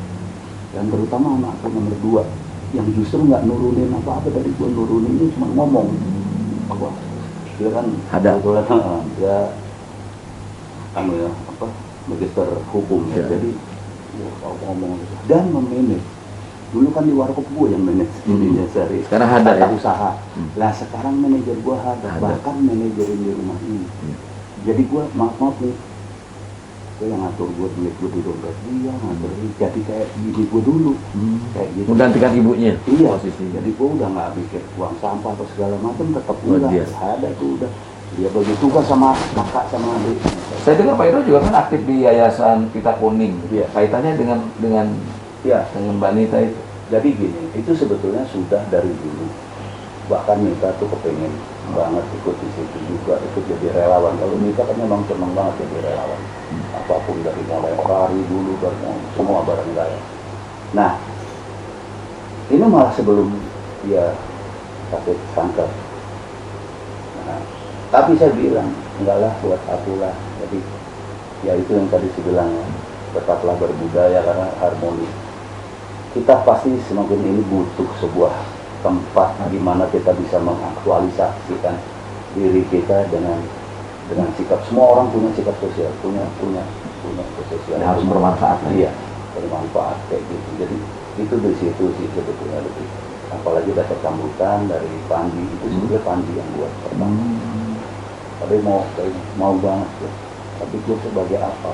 dan terutama anakku nomor 2 yang justru nggak nurunin apa-apa dari gua, nurunin ini cuma ngomong. Wah, dia kan ada dia kan ya apa magister hukum ya. Jadi kalau ngomong dan memanage. Dulu kan di warkop gue yang manage ininya sehari. Sekarang ada ya? Usaha. Lah sekarang manajer gue ada. Bahkan manajerin di rumah ini. Jadi gue maaf nih, gue yang ngatur gue duit gue di dompet dia, ngatur jadi kayak gini gue dulu. Kayak gitu. Menggantikan ibunya. Iya. Posisi. Jadi gue udah nggak mikir uang sampah atau segala macam, tetap udah ada tuh udah. Dia bagi tugas sama kakak sama adik. Saya dengar Pak Indro juga kan aktif di Yayasan Pita Kuning. Iya. Kaitannya dengan Mbak Nita itu. Jadi gini, itu sebetulnya sudah dari dulu. Bahkan Nita tuh kepengen banget ikut di situ juga, ikut jadi relawan. Kalau Mika kan memang seneng banget jadi relawan, apapun dari mulai lari dulu dan semua barang gaya. Nah, ini malah sebelum dia sakit kanker. Nah, tapi saya bilang enggak lah, buat aku lah. Jadi ya itu yang tadi saya bilang ya, tetaplah berbudaya karena harmoni. Kita pasti semakin ini butuh sebuah tempat di mana kita bisa mengaktualisasikan diri kita dengan sikap. Semua orang punya sikap sosial, punya sosial. Harus bermanfaat. Iya, bermanfaat kayak gitu. Jadi itu dari situ sih sebetulnya lebih. Apalagi dapat sambutan dari Pandi, itu sebenarnya Pandi yang buat pertama. Tapi mau banget ya. Tapi gue sebagai apa?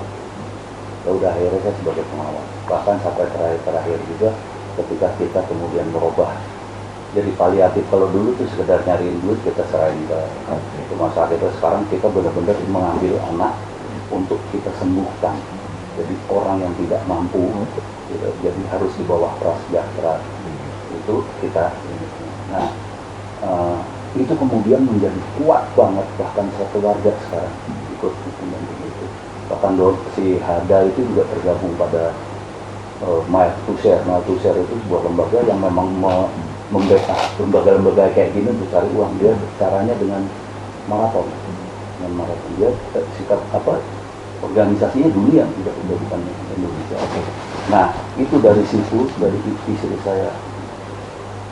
Ya udah akhirnya saya sebagai pengawal. Bahkan sampai terakhir juga ketika kita kemudian berubah jadi paliatif. Kalau dulu tuh sekedar nyariin duit kita serahin ke rumah sakit. Sekarang kita benar-benar mengambil anak untuk kita sembuhkan. Jadi orang yang tidak mampu, gitu, jadi harus di bawah prasejahtera itu kita. Nah, itu kemudian menjadi kuat banget, bahkan satu keluarga sekarang ikut dan begitu. Bahkan si Hada itu juga tergabung pada Mail to Share itu sebuah lembaga yang memang membackup lembaga-lembaga kayak gini untuk cari uang. Dia caranya dengan maraton. Dia sikap organisasinya dunia, tidak bukan Indonesia. Nah, itu dari situ, dari istri saya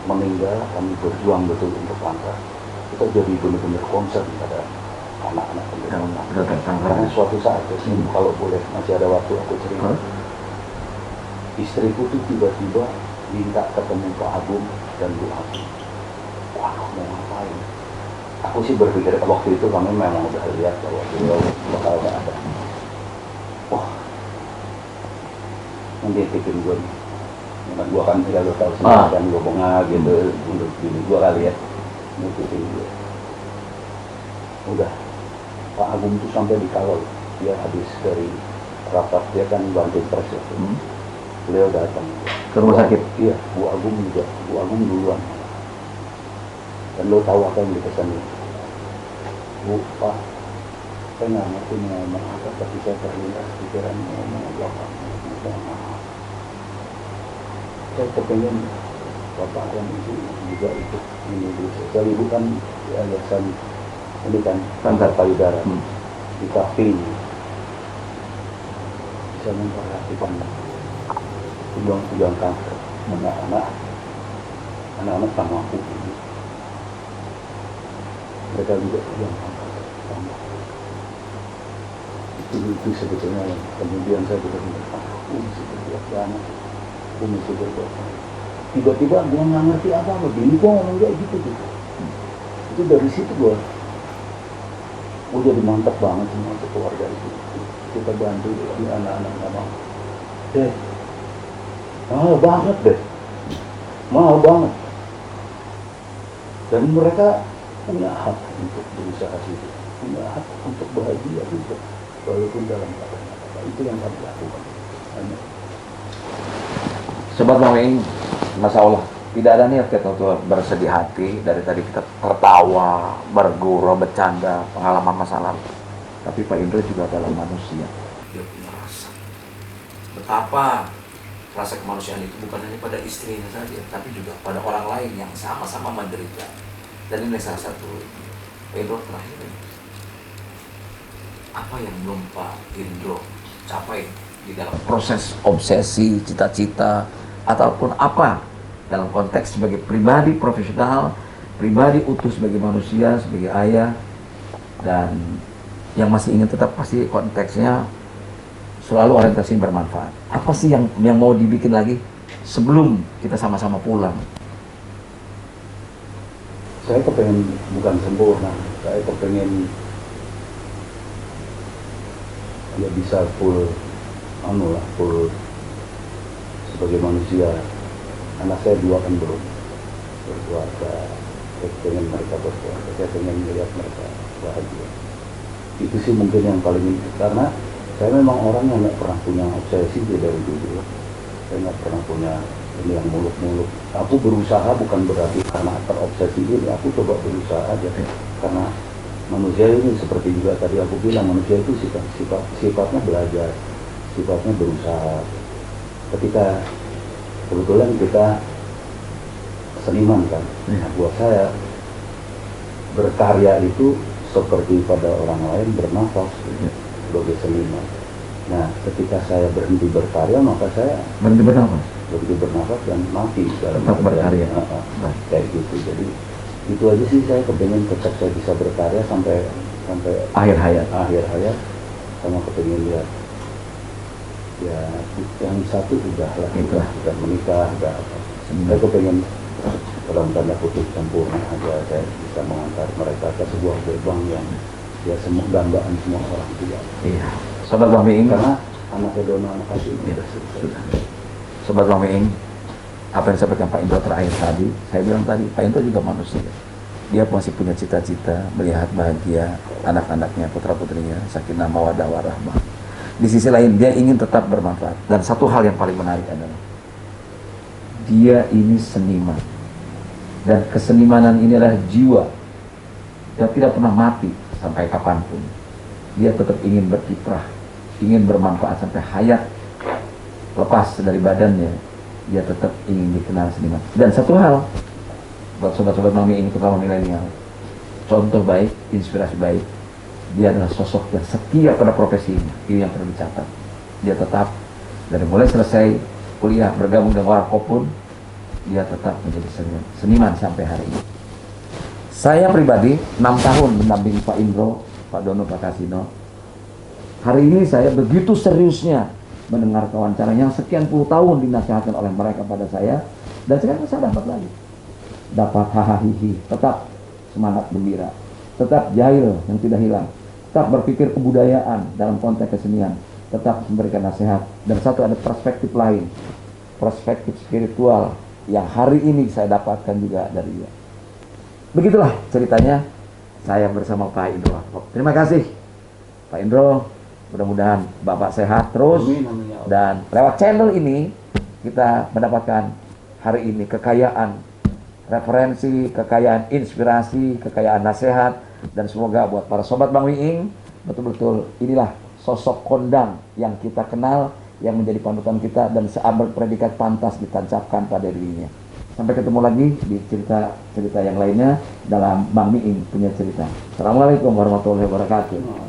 meninggal, kami berjuang betul untuk kanker. Kita jadi benar-benar concern pada anak-anak penderita. Karena suatu saat, kalau boleh masih ada waktu aku cerita, istriku tuh tiba-tiba minta ketemu Pak Agung dan Bu Agung. Wah, mau ngapain? Aku sih berpikir waktu itu kami memang udah lihat bahwa beliau bakal gak ada. Wah, nanti tikin gue nih. Gue kan tidak lo tahu sendiri kan gue bengah gitu untuk diri gue kali ya. Ngikutin gue. Udah, Pak Agung tuh sampai dikawal. Dia habis dari rapat, dia kan bantu pres ya. Beliau datang ke rumah sakit. Iya, Bu Agung juga. Bu Agung duluan. Dan lo tahu apa yang dipesannya? Bu, Pak, saya nggak ngerti mau ngomong apa, tapi saya terlintas pikiran mau ngomong apa. Saya kepengen Bapak dan Ibu juga ikut ini dulu. Saya Ibu kan yayasan ini kan kanker payudara di Kafe bisa memperhatikan pejuang kanker anak-anak tak mampu. Mereka juga pejuang kanker sama. Itu sebetulnya yang kemudian saya benar-benar aku mesti berbuat banget, aku mesti berbuat banget. Tiba-tiba gue nggak ngerti apa-apa, bini gue ngomong kayak gitu. Itu dari situ gue jadi mantap banget sama keluarga itu. Kita bantu di anak-anak mama. Mahal banget deh, mahal banget. Dan mereka punya hak untuk berusaha hidup, punya hak untuk bahagia juga, walaupun dalam keadaan apa. Itu yang kami lakukan. Sobat Bang Miing, Masya Allah, tidak ada niat kita untuk bersedih hati. Dari tadi kita tertawa, bergurau, bercanda, pengalaman masa lalu. Tapi Pak Indra juga adalah manusia. Dia punya rasa. Betapa rasa kemanusiaan itu bukan hanya pada istrinya saja, tapi juga pada orang lain yang sama-sama menderita. Dan ini salah satu Pak Indro terakhir. Apa yang belum Pak Indro capai di dalam proses obsesi, cita-cita, ataupun apa dalam konteks sebagai pribadi profesional, pribadi utuh sebagai manusia, sebagai ayah, dan yang masih ingin tetap pasti konteksnya selalu orientasi bermanfaat. Apa sih yang mau dibikin lagi sebelum kita sama-sama pulang? Saya kepengen bukan sempurna, saya kepengen ya bisa full sebagai manusia. Anak saya 2 kan belum berkeluarga, saya pengen mereka berkeluarga, saya pengen melihat mereka bahagia. Itu sih mungkin yang paling penting, karena saya memang orang yang nggak pernah punya obsesi dari dulu. Saya nggak pernah punya ini yang muluk-muluk. Aku berusaha bukan berarti karena terobsesi ini, aku coba berusaha aja. Karena manusia ini seperti juga tadi aku bilang, manusia itu sifatnya belajar, sifatnya berusaha. Ketika kebetulan kita seniman kan, nah, buat saya berkarya itu seperti pada orang lain bernafas sebagai seniman. Nah, ketika saya berhenti berkarya, maka saya berhenti bernafas dan mati dalam tetap berkarya. Kayak gitu. Jadi itu aja sih, saya kepengen tetap saya bisa berkarya sampai Akhir hayat. Sama kepengen lihat ya yang satu udah lah, udah menikah, udah apa. Saya kepengen dalam tanda kutip sempurna aja, saya bisa mengantar mereka ke sebuah gerbang yang ya semua dambaan semua orang tua. Iya. Sobat Bang Miing, Karena anaknya Dono anak kasih sudah. Sobat Bang Miing, apa yang disampaikan Pak Indro terakhir tadi, saya bilang tadi, Pak Indro juga manusia. Dia masih punya cita-cita melihat bahagia anak-anaknya, putra-putrinya, sakinah mawaddah warahmah. Di sisi lain, dia ingin tetap bermanfaat. Dan satu hal yang paling menarik adalah dia ini seniman. Dan kesenimanan ini adalah jiwa yang tidak pernah mati sampai kapanpun. Dia tetap ingin berkiprah, ingin bermanfaat sampai hayat lepas dari badannya. Dia tetap ingin dikenal seniman. Dan satu hal, buat sobat-sobat Mami ini, terutama milenial, contoh baik, inspirasi baik, dia adalah sosok yang setia pada profesinya. Ini yang perlu dicatat. Dia tetap dari mulai selesai kuliah bergabung dengan Warkop pun, dia tetap menjadi seniman sampai hari ini. Saya pribadi 6 tahun mendampingi Pak Indro, Pak Dono, Pak Kasino. Hari ini saya begitu seriusnya mendengar wawancara yang sekian puluh tahun dinasihatkan oleh mereka pada saya, dan sekarang saya dapat hahaha, tetap semangat gembira, tetap jahil yang tidak hilang, tetap berpikir kebudayaan dalam konteks kesenian, tetap memberikan nasihat, dan satu ada perspektif lain, perspektif spiritual yang hari ini saya dapatkan juga dari dia. Begitulah ceritanya saya bersama Pak Indro. Terima kasih Pak Indro, mudah-mudahan Bapak sehat terus. Dan lewat channel ini kita mendapatkan hari ini kekayaan referensi, kekayaan inspirasi, kekayaan nasihat, dan semoga buat para sobat Bang Miing betul-betul inilah sosok kondang yang kita kenal, yang menjadi panutan kita dan seabad predikat pantas ditancapkan pada dirinya. Sampai ketemu lagi di cerita-cerita yang lainnya dalam Bang Miing punya cerita. Assalamualaikum warahmatullahi wabarakatuh.